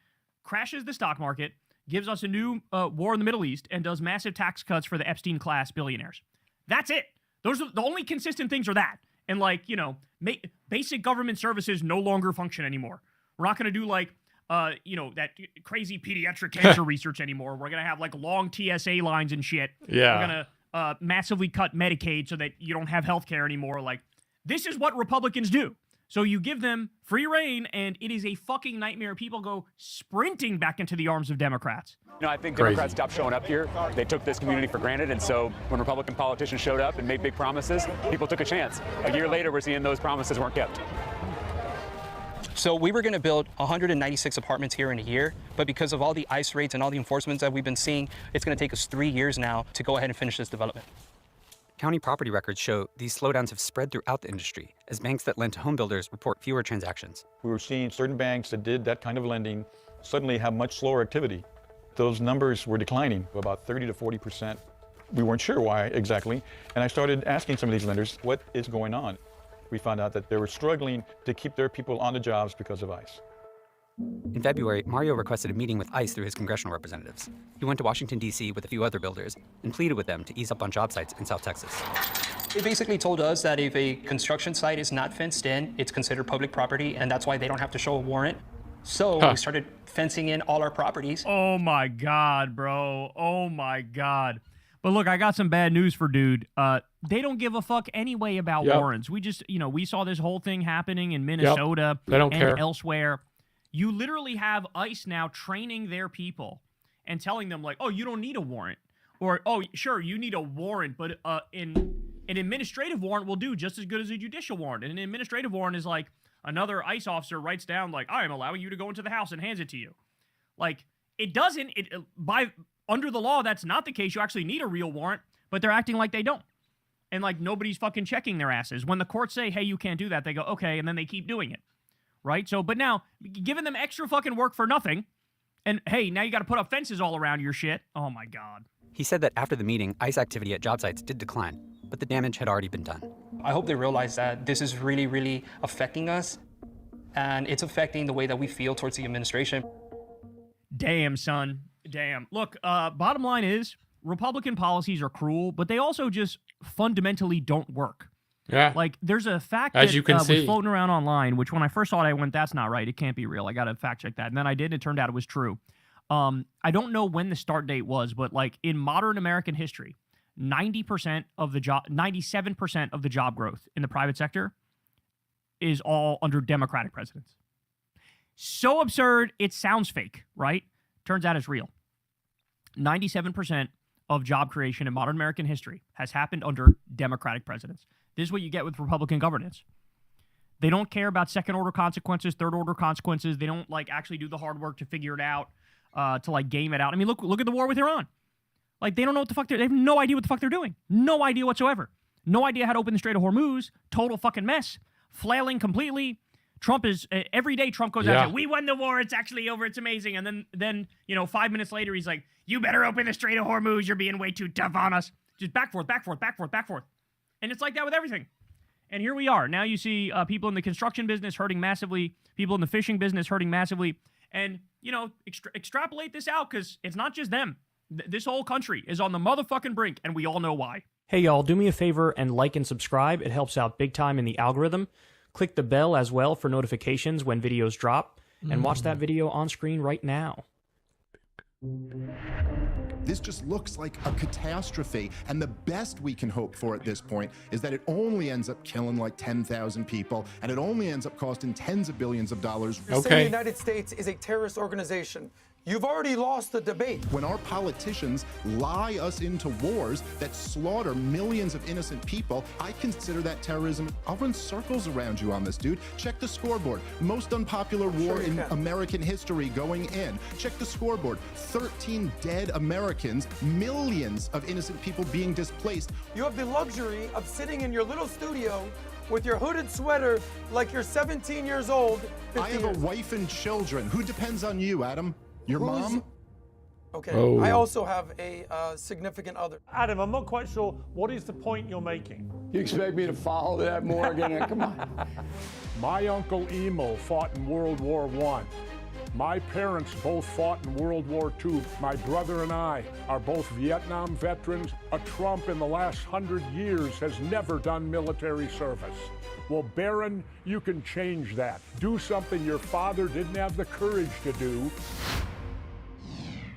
crashes the stock market, gives us a new war in the Middle East, and does massive tax cuts for the Epstein-class billionaires. That's it. Those are the only consistent things are that. And, like, you know, basic government services no longer function anymore. We're not going to do, like, you know, that crazy pediatric cancer research anymore. We're going to have, like, long TSA lines and shit. Yeah. We're going to massively cut Medicaid so that you don't have health care anymore. Like, this is what Republicans do. So you give them free reign, and it is a fucking nightmare. People go sprinting back into the arms of Democrats. You know, I think Democrats stopped showing up here. They took this community for granted, and so when Republican politicians showed up and made big promises, people took a chance. A year later, we're seeing those promises weren't kept. So we were going to build 196 apartments here in a year, but because of all the ICE raids and all the enforcements that we've been seeing, it's going to take us 3 years now to go ahead and finish this development. County property records show these slowdowns have spread throughout the industry as banks that lend to home builders report fewer transactions. We were seeing certain banks that did that kind of lending suddenly have much slower activity. Those numbers were declining about 30 to 40%. We weren't sure why exactly, and I started asking some of these lenders, what is going on? We found out that they were struggling to keep their people on the jobs because of ICE. In February, Mario requested a meeting with ICE through his congressional representatives. He went to Washington, D.C. with a few other builders and pleaded with them to ease up on job sites in South Texas. They basically told us that if a construction site is not fenced in, it's considered public property, and that's why they don't have to show a warrant. So we started fencing in all our properties. Oh, my God, bro. Oh, my God. But look, I got some bad news for dude. They don't give a fuck anyway about warrants. We just, you know, we saw this whole thing happening in Minnesota and elsewhere. You literally have ICE now training their people and telling them, like, oh, you don't need a warrant. Or, oh, sure, you need a warrant, but an administrative warrant will do just as good as a judicial warrant. And an administrative warrant is like another ICE officer writes down, like, I am allowing you to go into the house and hands it to you. Like, it doesn't, under the law, that's not the case. You actually need a real warrant, but they're acting like they don't. And, like, nobody's fucking checking their asses. When the courts say, hey, you can't do that, they go, okay, and then they keep doing it. Right? So, but now, giving them extra fucking work for nothing, and hey, now you got to put up fences all around your shit. Oh my God. He said that after the meeting, ICE activity at job sites did decline, but the damage had already been done. I hope they realize that this is really, really affecting us, and it's affecting the way that we feel towards the administration. Damn, son. Damn. Look, bottom line is, Republican policies are cruel, but they also just fundamentally don't work. Yeah. Like, there's a fact As that you can was see. floating around online, which when I first saw it, I went, that's not right. It can't be real. I got to fact check that. And then I did, and it turned out it was true. I don't know when the start date was, but, like, in modern American history, 97% of the job growth in the private sector is all under Democratic presidents. So absurd, it sounds fake, right? Turns out it's real. 97% of job creation in modern American history has happened under Democratic presidents. This is what you get with Republican governance. They don't care about second-order consequences, third-order consequences. They don't, like, actually do the hard work to figure it out, to, like, game it out. I mean, look at the war with Iran. Like, they don't know what the fuck they have no idea what the fuck they're doing. No idea whatsoever. No idea how to open the Strait of Hormuz. Total fucking mess. Flailing completely. Trump is, every day Trump goes out and says, we won the war, it's actually over, it's amazing. And then, you know, 5 minutes later, he's like, you better open the Strait of Hormuz, you're being way too tough on us. Just back, forth. And it's like that with everything. And here we are. Now you see people in the construction business hurting massively, people in the fishing business hurting massively. And, you know, extrapolate this out, because it's not just them. This whole country is on the motherfucking brink, and we all know why. Hey, y'all, do me a favor and like and subscribe. It helps out big time in the algorithm. Click the bell as well for notifications when videos drop. And watch that video on screen right now. This just looks like a catastrophe, and the best we can hope for at this point is that it only ends up killing like 10,000 people, and it only ends up costing tens of billions of dollars. You're saying the United States is a terrorist organization. You've already lost the debate. When our politicians lie us into wars that slaughter millions of innocent people, I consider that terrorism. I'll run circles around you on this, dude. Check the scoreboard. Most unpopular war in American history going in. Check the scoreboard. 13 dead Americans, millions of innocent people being displaced. You have the luxury of sitting in your little studio with your hooded sweater like you're 17 years old. I have a wife and children. Who depends on you, Adam? Your mom? Okay, Oh. I also have a significant other. Adam, I'm not quite sure, what is the point you're making? You expect me to follow that, Morgan? Come on. My Uncle Emo fought in World War I. My parents both fought in World War II. My brother and I are both Vietnam veterans. A Trump in the last 100 years has never done military service. Well, Barron, you can change that. Do something your father didn't have the courage to do.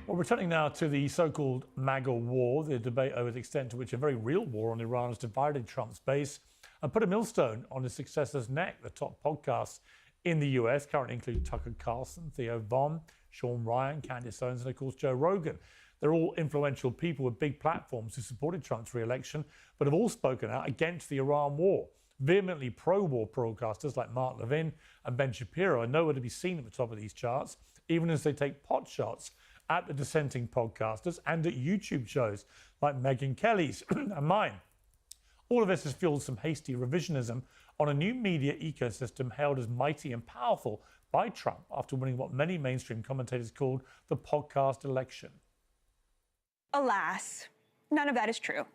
Well, returning now to the so-called MAGA war, the debate over the extent to which a very real war on Iran has divided Trump's base and put a millstone on his successor's neck. The top podcasts in the US currently include Tucker Carlson, Theo Von, Sean Ryan, Candace Owens, and of course Joe Rogan. They're all influential people with big platforms who supported Trump's re-election, but have all spoken out against the Iran war. Vehemently pro-war broadcasters like Mark Levin and Ben Shapiro are nowhere to be seen at the top of these charts, even as they take pot shots at the dissenting podcasters and at YouTube shows like Megyn Kelly's and mine. All of this has fueled some hasty revisionism on a new media ecosystem hailed as mighty and powerful by Trump after winning what many mainstream commentators called the podcast election. Alas, none of that is true.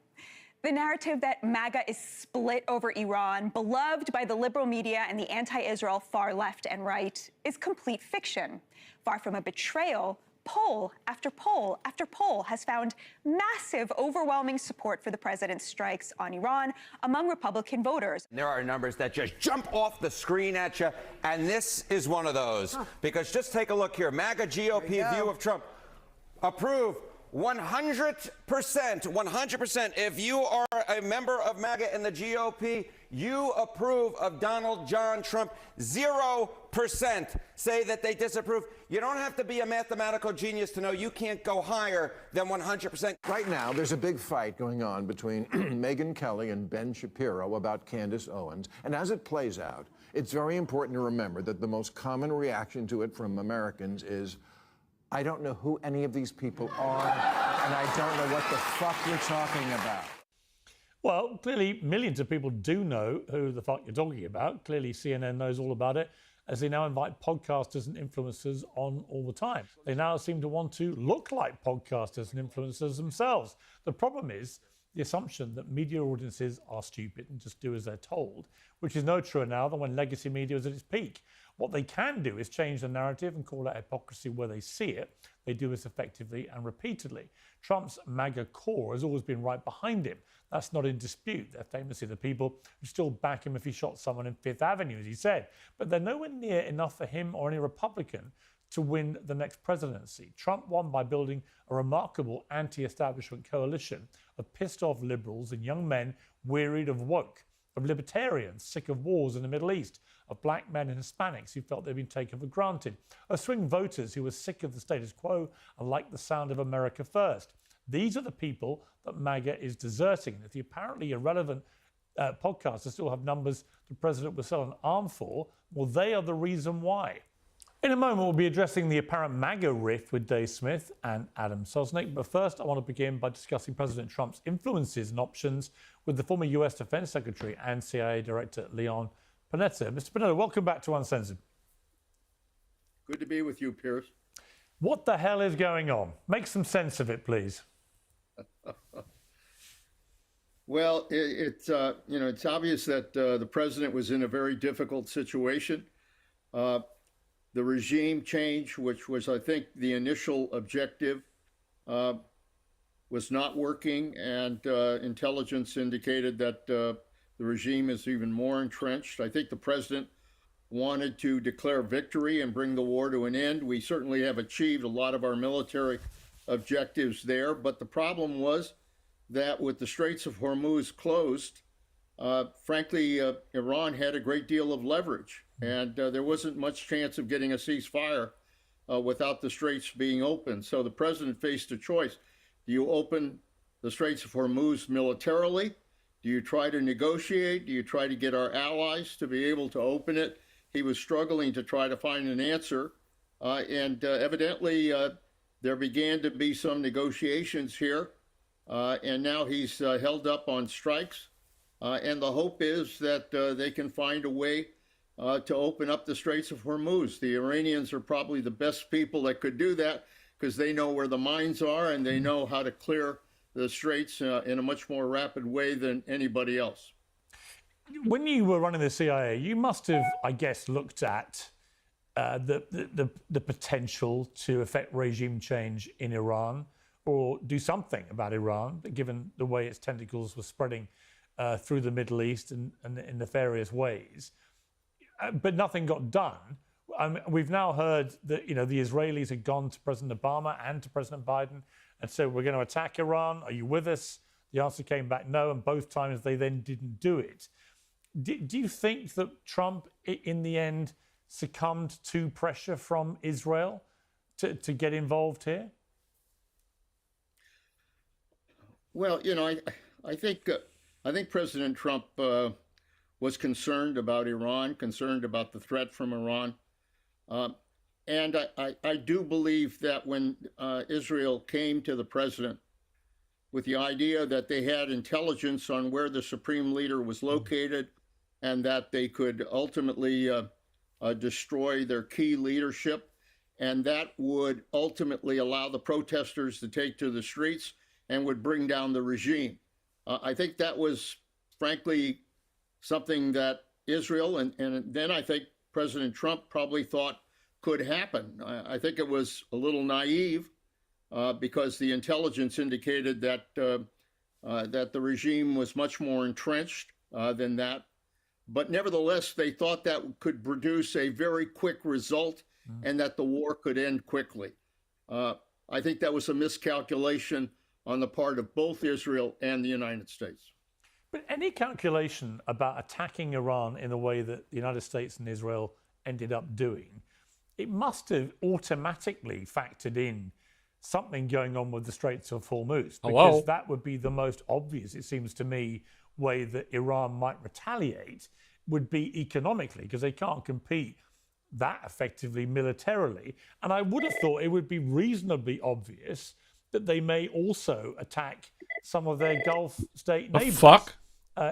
The narrative that MAGA is split over Iran, beloved by the liberal media and the anti-Israel far left and right, is complete fiction. Far from a betrayal, poll after poll after poll has found massive, overwhelming support for the president's strikes on Iran among Republican voters. There are numbers that just jump off the screen at you, and this is one of those. Because just take a look here. MAGA GOP view of Trump. Approve 100%. 100%. If you are a member of MAGA and the GOP, you approve of Donald John Trump. 0% say that they disapprove. You don't have to be a mathematical genius to know you can't go higher than 100%. Right now, there's a big fight going on between Megyn Kelly and Ben Shapiro about Candace Owens. And as it plays out, it's very important to remember that the most common reaction to it from Americans is, I don't know who any of these people are, and I don't know what the fuck you're talking about. Well, clearly millions of people do know who the fuck you're talking about. Clearly CNN knows all about it, as they now invite podcasters and influencers on all the time. They now seem to want to look like podcasters and influencers themselves. The problem is the assumption that media audiences are stupid and just do as they're told, which is no truer now than when legacy media was at its peak. What they can do is change the narrative and call out hypocrisy where they see it. They do this effectively and repeatedly. Trump's MAGA core has always been right behind him. That's not in dispute. They're famously the people who still back him if he shot someone in Fifth Avenue, as he said. But they're nowhere near enough for him or any Republican to win the next presidency. Trump won by building a remarkable anti-establishment coalition of pissed-off liberals and young men wearied of woke, of libertarians sick of wars in the Middle East, of black men and Hispanics who felt they'd been taken for granted, of swing voters who were sick of the status quo and liked the sound of America first. These are the people that MAGA is deserting. If the apparently irrelevant podcasters still have numbers the president will sell an arm for, well, they are the reason why. In a moment, we'll be addressing the apparent MAGA rift with Dave Smith and Adam Sosnick. But first, I want to begin by discussing President Trump's influences and options with the former US Defense Secretary and CIA Director Leon Panetta. Mr. Panetta, welcome back to Uncensored. Good to be with you, Pierce. What the hell is going on? Make some sense of it, please. Well, it's obvious that the president was in a very difficult situation. The regime change, which was, I think, the initial objective, was not working, and intelligence indicated that the regime is even more entrenched. I think the president wanted to declare victory and bring the war to an end. We certainly have achieved a lot of our military objectives there. But the problem was that with the Straits of Hormuz closed, frankly, Iran had a great deal of leverage, and there wasn't much chance of getting a ceasefire without the Straits being open. So the president faced a choice. Do you open the Straits of Hormuz militarily? Do you try to negotiate? Do you try to get our allies to be able to open it? He was struggling to try to find an answer. And evidently, there began to be some negotiations here. And now he's held up on strikes. And the hope is that they can find a way to open up the Straits of Hormuz. The Iranians are probably the best people that could do that because they know where the mines are and they know how to clear the straits in a much more rapid way than anybody else. When you were running the CIA, you must have, I guess, looked at the potential to affect regime change in Iran or do something about Iran, given the way its tentacles were spreading through the Middle East and in nefarious ways. But nothing got done. We've now heard that the Israelis had gone to President Obama and to President Biden and said, we're going to attack Iran. Are you with us? The answer came back no, and both times they then didn't do it. Do you think that Trump, in the end, succumbed to pressure from Israel to get involved here? Well, I think President Trump was concerned about Iran, concerned about the threat from Iran. And I do believe that when Israel came to the president with the idea that they had intelligence on where the supreme leader was located and that they could ultimately destroy their key leadership, and that would ultimately allow the protesters to take to the streets and would bring down the regime. I think that was, frankly, something that Israel and then I think President Trump probably thought could happen. I think it was a little naive because the intelligence indicated that that the regime was much more entrenched than that. But nevertheless, they thought that could produce a very quick result and that the war could end quickly. I think that was a miscalculation on the part of both Israel and the United States. But any calculation about attacking Iran in the way that the United States and Israel ended up doing, it must have automatically factored in something going on with the Straits of Hormuz, because that would be the most obvious, it seems to me, way that Iran might retaliate would be economically, because they can't compete that effectively militarily. And I would have thought it would be reasonably obvious that they may also attack some of their Gulf state neighbors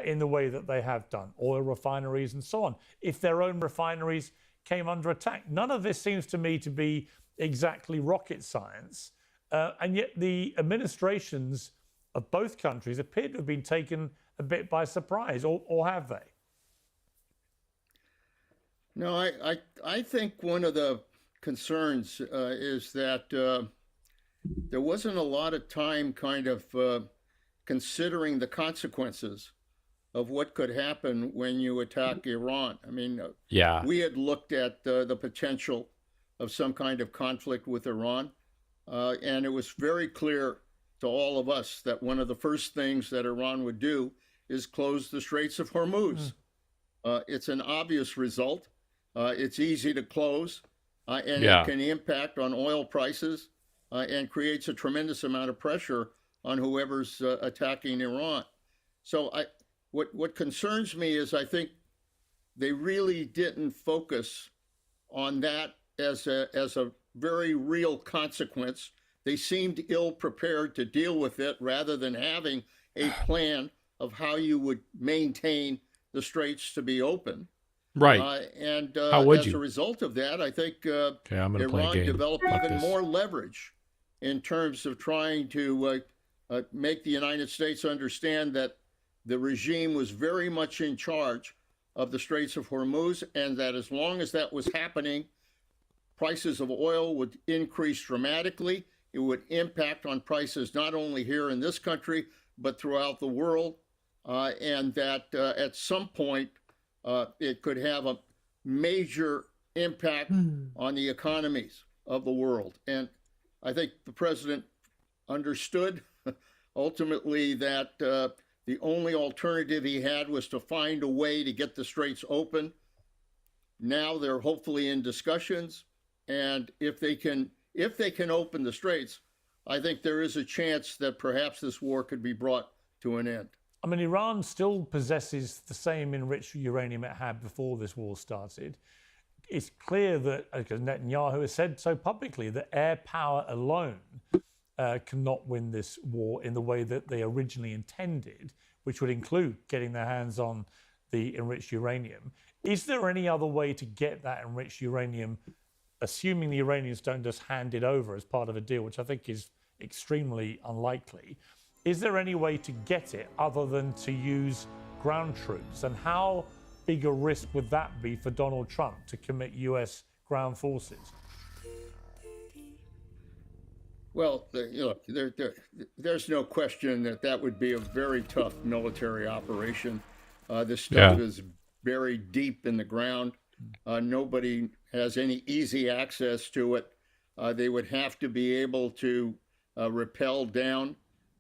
in the way that they have done, oil refineries and so on, if their own refineries came under attack. None of this seems to me to be exactly rocket science. And yet the administrations of both countries appear to have been taken a bit by surprise, or have they? No, I think one of the concerns is that there wasn't a lot of time kind of considering the consequences of what could happen when you attack Iran. I mean, we had looked at the potential of some kind of conflict with Iran, and it was very clear to all of us that one of the first things that Iran would do is close the Straits of Hormuz. It's an obvious result. It's easy to close, and it can impact on oil prices and creates a tremendous amount of pressure on whoever's attacking Iran. So what concerns me is I think they really didn't focus on that as a very real consequence. They seemed ill prepared to deal with it rather than having a plan of how you would maintain the straits to be open. Right. And how would as you? a result of that, I think I'm gonna play a Iran game. developed Fuck even this. more leverage in terms of trying to make the United States understand that the regime was very much in charge of the Straits of Hormuz, and that as long as that was happening, prices of oil would increase dramatically. It would impact on prices not only here in this country, but throughout the world, and that at some point it could have a major impact on the economies of the world. And I think the president understood ultimately that the only alternative he had was to find a way to get the straits open. Now they're hopefully in discussions, and if they can open the straits, I think there is a chance that perhaps this war could be brought to an end. I mean, Iran still possesses the same enriched uranium it had before this war started. It's clear that, because Netanyahu has said so publicly, that air power alone cannot win this war in the way that they originally intended, which would include getting their hands on the enriched uranium. Is there any other way to get that enriched uranium, assuming the Iranians don't just hand it over as part of a deal, which I think is extremely unlikely? Is there any way to get it other than to use ground troops? And how big a risk would that be for Donald Trump to commit US ground forces? Well, look, there's no question that would be a very tough military operation. This stuff is buried deep in the ground. Nobody has any easy access to it. They would have to be able to rappel down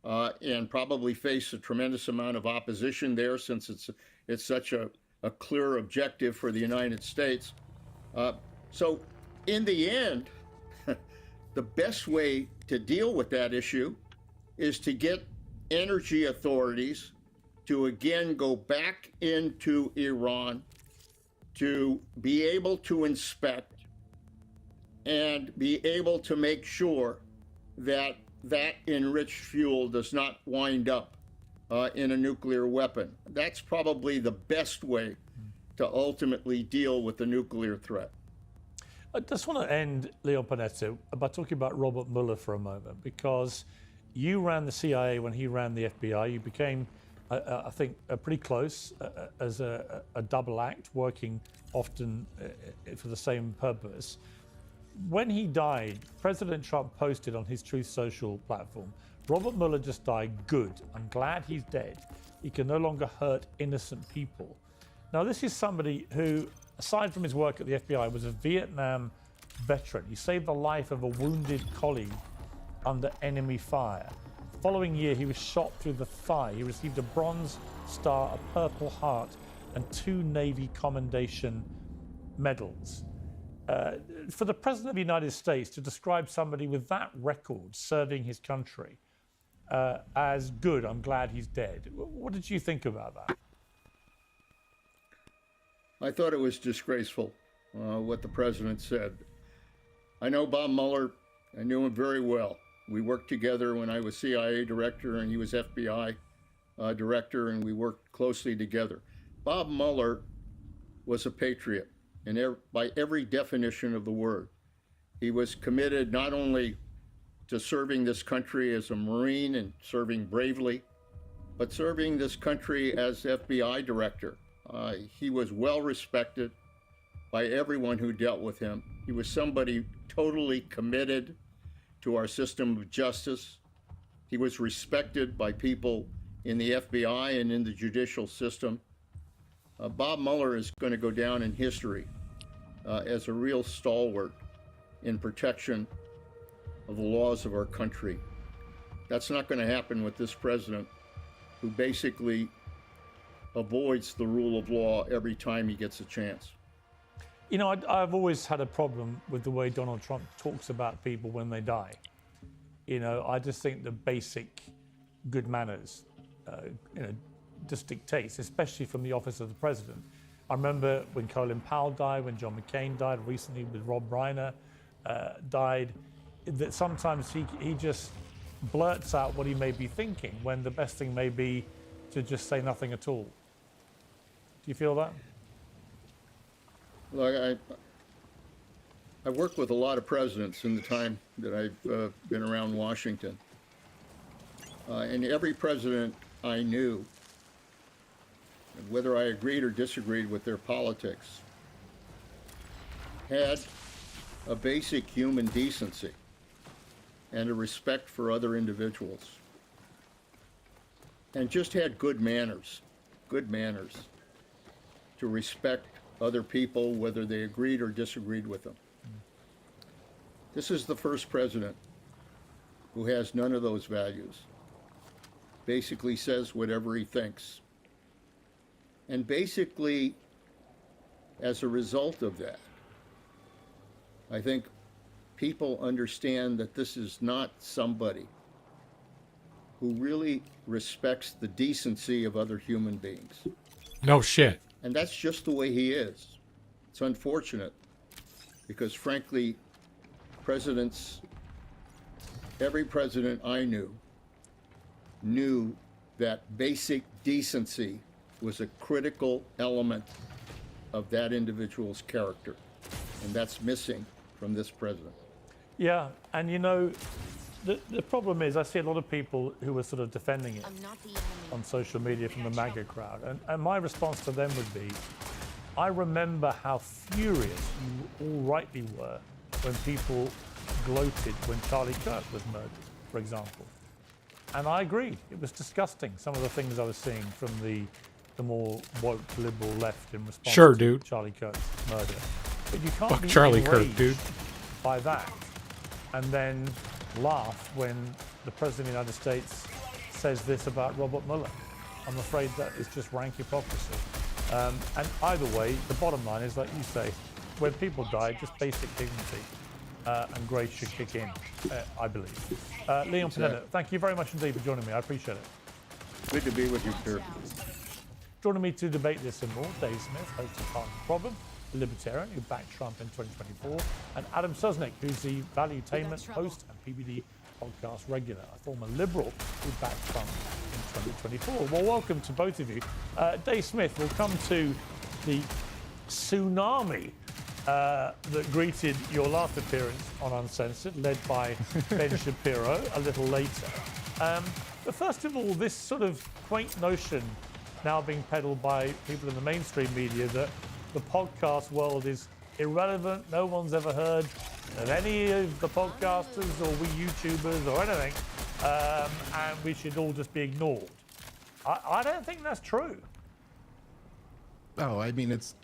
and probably face a tremendous amount of opposition there, since it's such a clear objective for the United States. So in the end, the best way to deal with that issue is to get energy authorities to again go back into Iran, to be able to inspect and be able to make sure that that enriched fuel does not wind up in a nuclear weapon. That's probably the best way to ultimately deal with the nuclear threat. I just want to end, Leon Panetta, by talking about Robert Mueller for a moment, because you ran the CIA when he ran the FBI. You became, I think, pretty close as a double act, working often for the same purpose. When he died, President Trump posted on his Truth Social platform, "Robert Mueller just died. Good. I'm glad he's dead. He can no longer hurt innocent people." Now, this is somebody who, aside from his work at the FBI, was a Vietnam veteran. He saved the life of a wounded colleague under enemy fire. The following year, he was shot through the thigh. He received a Bronze Star, a Purple Heart, and 2 Navy Commendation medals. For the President of the United States to describe somebody with that record serving his country as good, I'm glad he's dead. What did you think about that? I thought it was disgraceful, what the president said. I know Bob Mueller. I knew him very well. We worked together when I was CIA director and he was FBI director, and we worked closely together. Bob Mueller was a patriot, and by every definition of the word. He was committed not only to serving this country as a Marine and serving bravely, but serving this country as FBI director. He was well respected by everyone who dealt with him. He was somebody totally committed to our system of justice. He was respected by people in the FBI and in the judicial system. Bob Mueller is going to go down in history as a real stalwart in protection of the laws of our country. That's not going to happen with this president, who basically avoids the rule of law every time he gets a chance. You know, I've always had a problem with the way Donald Trump talks about people when they die. You know, I just think the basic good manners, just dictates, especially from the office of the president. I remember when Colin Powell died, when John McCain died, recently with Rob Reiner died, that sometimes he just blurts out what he may be thinking when the best thing may be to just say nothing at all. Do you feel that? Look, I worked with a lot of presidents in the time that I've been around Washington. And every president I knew, whether I agreed or disagreed with their politics, had a basic human decency and a respect for other individuals, and just had good manners to respect other people, whether they agreed or disagreed with them. This is the first president who has none of those values, basically says whatever he thinks. And basically, as a result of that, I think people understand that this is not somebody who really respects the decency of other human beings. No shit. And that's just the way he is. It's unfortunate because, frankly, every president I knew that basic decency was a critical element of that individual's character. And that's missing from this president. Yeah, and you know, the problem is I see a lot of people who are sort of defending it on social media from the MAGA crowd. And my response to them would be, I remember how furious you all rightly were when people gloated when Charlie Kirk was murdered, for example. And I agree, it was disgusting, some of the things I was seeing from the more woke liberal left in response to Charlie Kirk's murder. But you can't Fuck be Charlie Kirk, enraged dude. by that and then laugh when the President of the United States says this about Robert Mueller. I'm afraid that is just rank hypocrisy. And either way, the bottom line is, like you say, when people die, just basic dignity and grace should kick in, I believe. Leon Panetta, thank you very much indeed for joining me. I appreciate it. Good to be with you, Peter. Joining me to debate this and more, Dave Smith, host of Part of the Problem, a libertarian who backed Trump in 2024, and Adam Susnick, who's the Valuetainment host and PBD podcast regular, a former liberal who backed Trump in 2024. Well, welcome to both of you. Dave Smith, we'll come to the tsunami that greeted your last appearance on Uncensored, led by Ben Shapiro a little later. But first of all, this sort of quaint notion now being peddled by people in the mainstream media that the podcast world is irrelevant, no one's ever heard of any of the podcasters or we YouTubers or anything, and we should all just be ignored. I don't think that's true. Oh, I mean, it's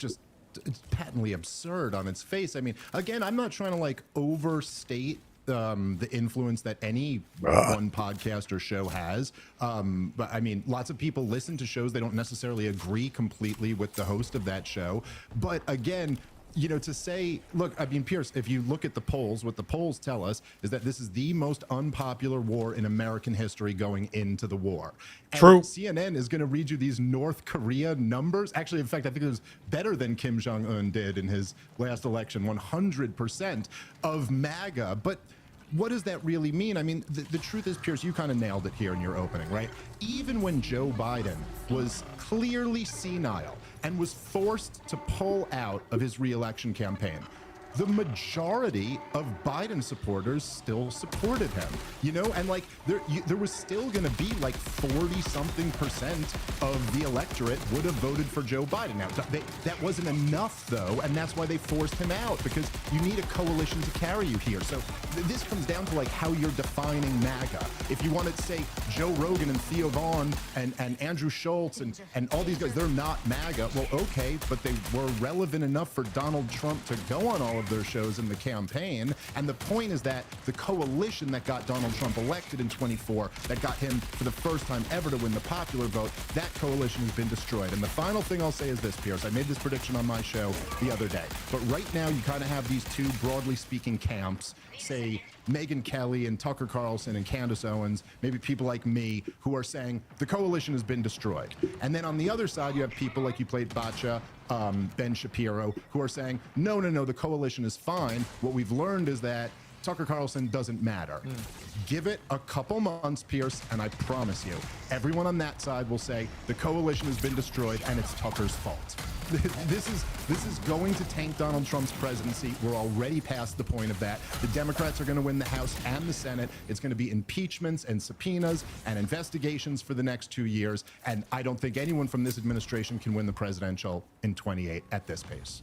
patently absurd on its face. I mean, again, I'm not trying to like overstate the influence that any one podcast or show has. But I mean, lots of people listen to shows. They don't necessarily agree completely with the host of that show. But again, you know, to say, look, I mean, Pierce, if you look at the polls, what the polls tell us is that this is the most unpopular war in American history going into the war. And True. CNN is going to read you these North Korea numbers. Actually, in fact, I think it was better than Kim Jong-un did in his last election, 100% of MAGA. But what does that really mean? I mean, the truth is, Pierce, you kind of nailed it here in your opening, right? Even when Joe Biden was clearly senile and was forced to pull out of his re-election campaign, the majority of Biden supporters still supported him, you know, and like there was still going to be like 40-something% of the electorate would have voted for Joe Biden. Now, that wasn't enough, though, and that's why they forced him out, because you need a coalition to carry you here. So this comes down to like how you're defining MAGA. If you want to say Joe Rogan and Theo Vaughn and Andrew Schultz and all these guys, they're not MAGA. Well, okay, but they were relevant enough for Donald Trump to go on all of their shows in the campaign. And the point is that the coalition that got Donald Trump elected in 24, that got him for the first time ever to win the popular vote, that coalition has been destroyed. And the final thing I'll say is this, Pierce, I made this prediction on my show the other day, but right now you kind of have these two, broadly speaking, camps, say Megyn Kelly and Tucker Carlson and Candace Owens, maybe people like me, who are saying the coalition has been destroyed. And then on the other side, you have people like you played Bacha, Ben Shapiro, who are saying, no, the coalition is fine. What we've learned is that Tucker Carlson doesn't matter. Give it a couple months, Pierce, and I promise you, everyone on that side will say the coalition has been destroyed and it's Tucker's fault. This is going to tank Donald Trump's presidency. We're already past the point of that. The Democrats are going to win the House and the Senate. It's going to be impeachments and subpoenas and investigations for the next 2 years. And I don't think anyone from this administration can win the presidential in 28 at this pace.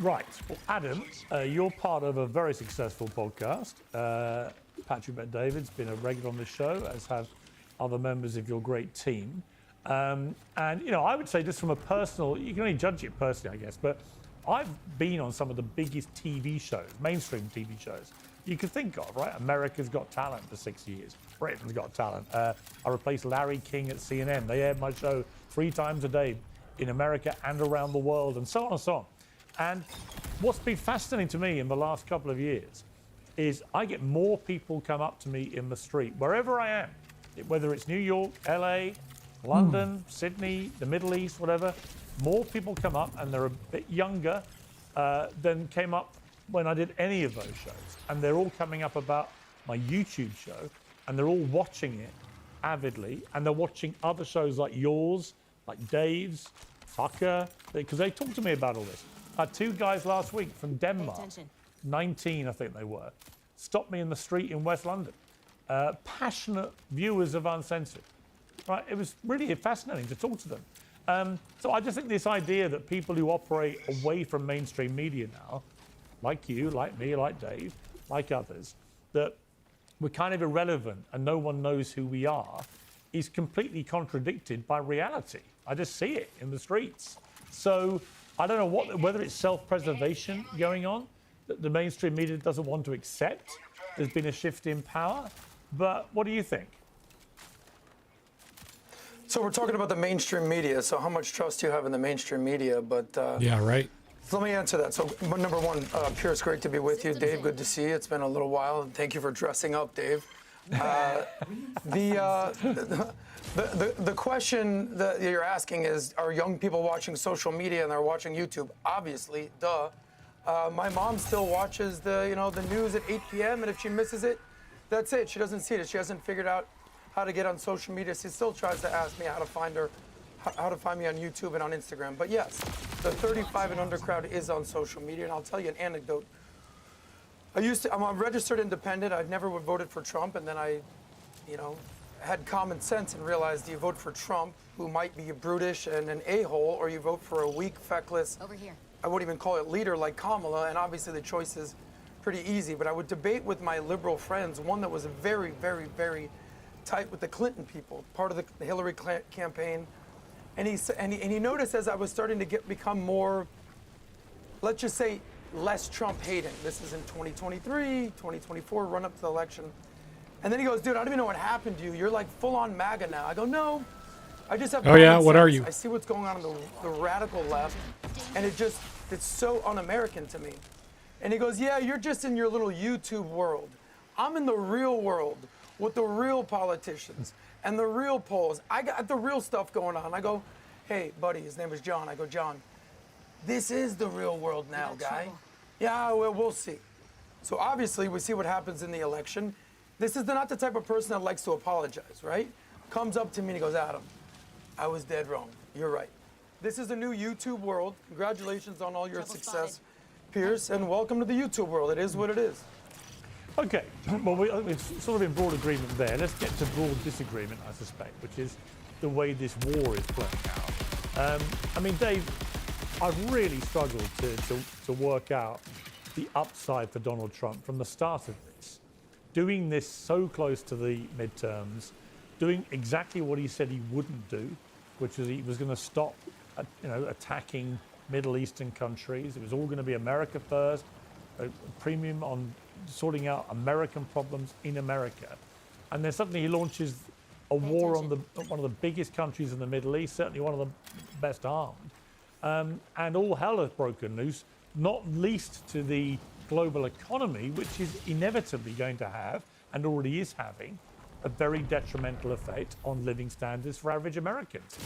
Right. Well, Adam, you're part of a very successful podcast. Patrick Bet-David's been a regular on the show, as have other members of your great team. And, you know, I would say just from a personal, you can only judge it personally, I guess, but I've been on some of the biggest TV shows, mainstream TV shows, you could think of, right? America's Got Talent for 6 years. Britain's Got Talent. I replaced Larry King at CNN. They aired my show 3 times a day in America and around the world, and so on and so on. And what's been fascinating to me in the last couple of years is I get more people come up to me in the street, wherever I am, whether it's New York, LA, London, Sydney, the Middle East, whatever. More people come up, and they're a bit younger than came up when I did any of those shows. And they're all coming up about my YouTube show, and they're all watching it avidly, and they're watching other shows like yours, like Dave's, Tucker, because they talked to me about all this. I had 2 guys last week from Denmark, 19 I think they were, stopped me in the street in West London. Passionate viewers of Uncensored. Right? It was really fascinating to talk to them. So I just think this idea that people who operate away from mainstream media now, like you, like me, like Dave, like others, that we're kind of irrelevant and no one knows who we are, is completely contradicted by reality. I just see it in the streets. So I don't know whether it's self-preservation going on, that the mainstream media doesn't want to accept there's been a shift in power, but what do you think? So we're talking about the mainstream media, so how much trust do you have in the mainstream media? But yeah, right. So let me answer that. So number one, Pierce, great to be with you. Dave, good to see you. It's been a little while, and thank you for dressing up, Dave. The question that you're asking is, are young people watching social media and they're watching YouTube? Obviously, duh. My mom still watches the news at 8 p.m. and if she misses it, that's it. She doesn't see it. She hasn't figured out how to get on social media. She still tries to ask me how to find me on YouTube and on Instagram. But yes, the 35 and under crowd is on social media, and I'll tell you an anecdote. I'm a registered independent. I've never voted for Trump, and then I, had common sense and realized you vote for Trump, who might be brutish and an a-hole, or you vote for a weak, feckless, over here, I wouldn't even call it leader like Kamala, and obviously the choice is pretty easy. But I would debate with my liberal friends, one that was very, very, very tight with the Clinton people, part of the Hillary campaign, and he noticed as I was starting to become more, let's just say, less Trump hating. This is in 2023, 2024, run up to the election. And then he goes, dude, I don't even know what happened to you. You're like full on MAGA now. I go, no, I just have. Oh yeah, what sense. are you? I see what's going on the radical left, and it's so un-American to me. And he goes, yeah, you're just in your little YouTube world. I'm in the real world with the real politicians and the real polls. I got the real stuff going on. I go, hey, buddy, his name is John. I go, John, this is the real world now, guy. Yeah, well, we'll see. So obviously, we see what happens in the election. This is not the type of person that likes to apologize, right? Comes up to me and he goes, Adam, I was dead wrong. You're right. This is a new YouTube world. Congratulations on all your success, Pierce, and welcome to the YouTube world. It is what it is. Okay, well, we're sort of in broad agreement there. Let's get to broad disagreement, I suspect, which is the way this war is playing out. I mean, Dave, I've really struggled to work out the upside for Donald Trump from the start of this. Doing this so close to the midterms, doing exactly what he said he wouldn't do, which is he was going to stop, attacking Middle Eastern countries. It was all going to be America first, a premium on sorting out American problems in America. And then suddenly he launches a war on one of the biggest countries in the Middle East, certainly one of the best armed. And all hell has broken loose, not least to the global economy, which is inevitably going to have, and already is having, a very detrimental effect on living standards for average Americans.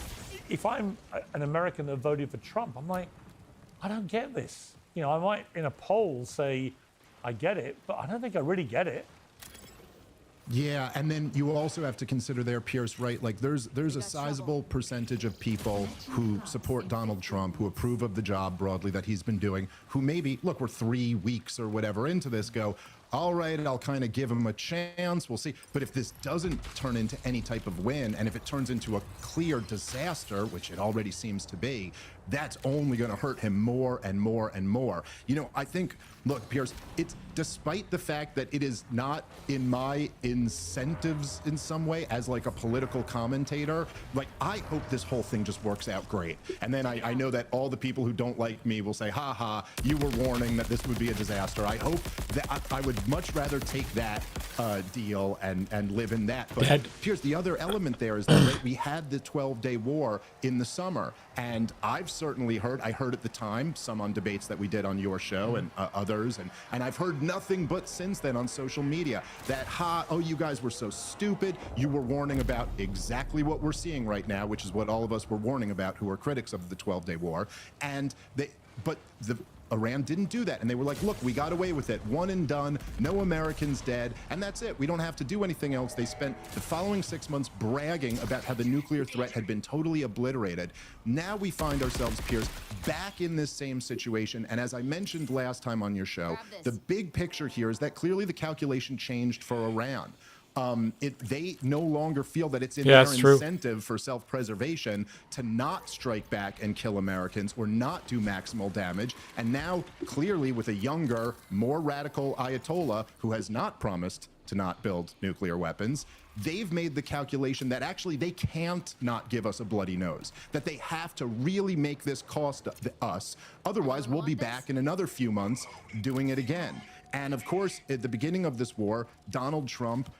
If I'm an American that voted for Trump, I'm like, I don't get this. I might in a poll say, I get it, but I don't think I really get it. Yeah, and then you also have to consider there, Pierce, right? Like there's a sizable percentage of people who support Donald Trump, who approve of the job broadly that he's been doing, who maybe, look, we're 3 weeks or whatever into this, go, all right, I'll kind of give him a chance, we'll see. But if this doesn't turn into any type of win, and if it turns into a clear disaster, which it already seems to be, that's only going to hurt him more and more and more. I think, look, Pierce, it's despite the fact that it is not in my incentives in some way as like a political commentator, like I hope this whole thing just works out great. And then I know that all the people who don't like me will say, ha ha, you were warning that this would be a disaster. I hope that I would would much rather take that deal and live in that. But here's the other element there is that we had the 12-day war in the summer. And I've certainly heard, I heard at the time, some on debates that we did on your show and others, and I've heard nothing but since then on social media that, oh, you guys were so stupid. You were warning about exactly what we're seeing right now, which is what all of us were warning about who are critics of the 12-day war. And Iran didn't do that. And they were like, look, we got away with it. One and done. No Americans dead. And that's it. We don't have to do anything else. They spent the following 6 months bragging about how the nuclear threat had been totally obliterated. Now we find ourselves, Piers, back in this same situation. And as I mentioned last time on your show, the big picture here is that clearly the calculation changed for Iran. They no longer feel that it's in their incentive for self-preservation to not strike back and kill Americans or not do maximal damage. And now, clearly, with a younger, more radical Ayatollah who has not promised to not build nuclear weapons, they've made the calculation that actually they can't not give us a bloody nose, that they have to really make this cost us. Otherwise, we'll be back in another few months doing it again. And of course, at the beginning of this war, Donald Trump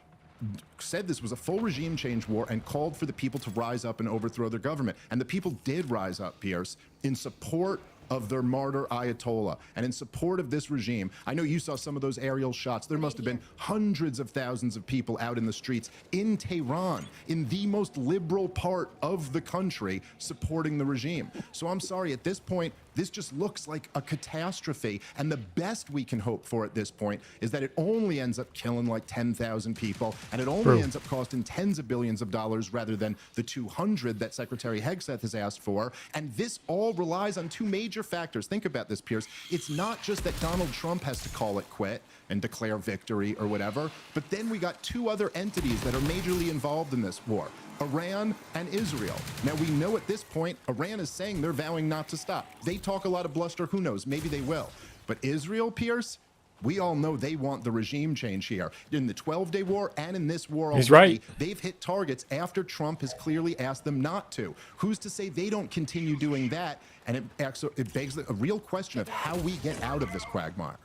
said this was a full regime change war and called for the people to rise up and overthrow their government. And the people did rise up, Pierce, in support of their martyr Ayatollah and in support of this regime. I know you saw some of those aerial shots. There must have been hundreds of thousands of people out in the streets in Tehran, in the most liberal part of the country, supporting the regime. So I'm sorry, at this point, this just looks like a catastrophe. And the best we can hope for at this point is that it only ends up killing like 10,000 people, and it only ends up costing tens of billions of dollars rather than the 200 that Secretary Hegseth has asked for. And this all relies on two major factors. Think about this, Pierce. It's not just that Donald Trump has to call it quit and declare victory or whatever, but then we got two other entities that are majorly involved in this war: Iran and Israel. Now, we know at this point, Iran is saying they're vowing not to stop. They talk a lot of bluster. Who knows? Maybe they will. But Israel, Pierce, we all know they want the regime change here. In the 12-day war and in this war already, they've hit targets after Trump has clearly asked them not to. Who's to say they don't continue doing that? And it begs a real question of how we get out of this quagmire.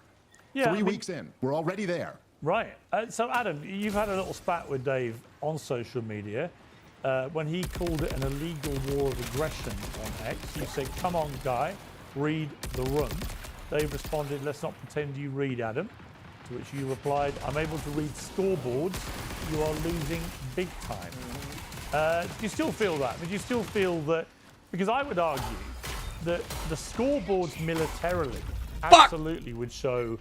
Yeah, 3 weeks in, we're already there. Right. So, Adam, you've had a little spat with Dave on social media. When he called it an illegal war of aggression on X, you said, come on, guy, read the room. Dave responded, let's not pretend you read, Adam. To which you replied, I'm able to read scoreboards. You are losing big time. Do you still feel that? I mean, do you still feel that? Because I would argue that the scoreboards militarily absolutely would show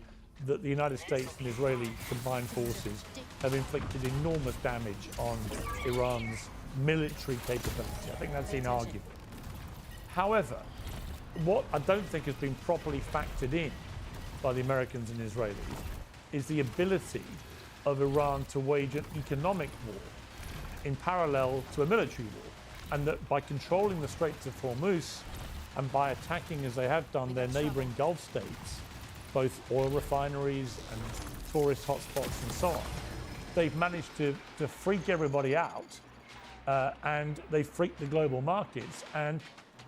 that the United States and Israeli combined forces have inflicted enormous damage on Iran's military capability. I think that's inarguable. However, what I don't think has been properly factored in by the Americans and Israelis is the ability of Iran to wage an economic war in parallel to a military war. And that by controlling the Straits of Hormuz and by attacking, as they have done, their neighboring Gulf states, both oil refineries and tourist hotspots and so on, they've managed to freak everybody out, and they freaked the global markets. And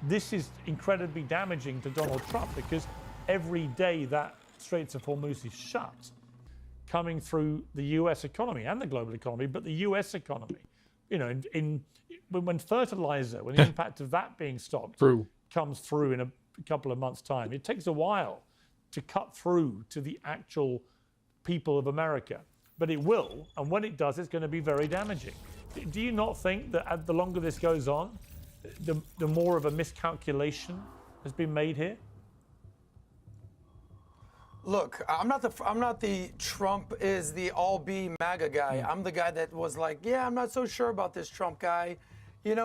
this is incredibly damaging to Donald Trump, because every day that Straits of Hormuz is shut, coming through the US economy and the global economy, but the US economy, you know, when fertilizer, when the impact of that being stopped comes through in a couple of months' time, it takes a while to cut through to the actual people of America. But it will, and when it does, it's going to be very damaging. Do you not think that the longer this goes on, the more of a miscalculation has been made here? Look, I'm not the Trump is the all-be MAGA guy. I'm the guy that was like, yeah, I'm not so sure about this Trump guy. You know,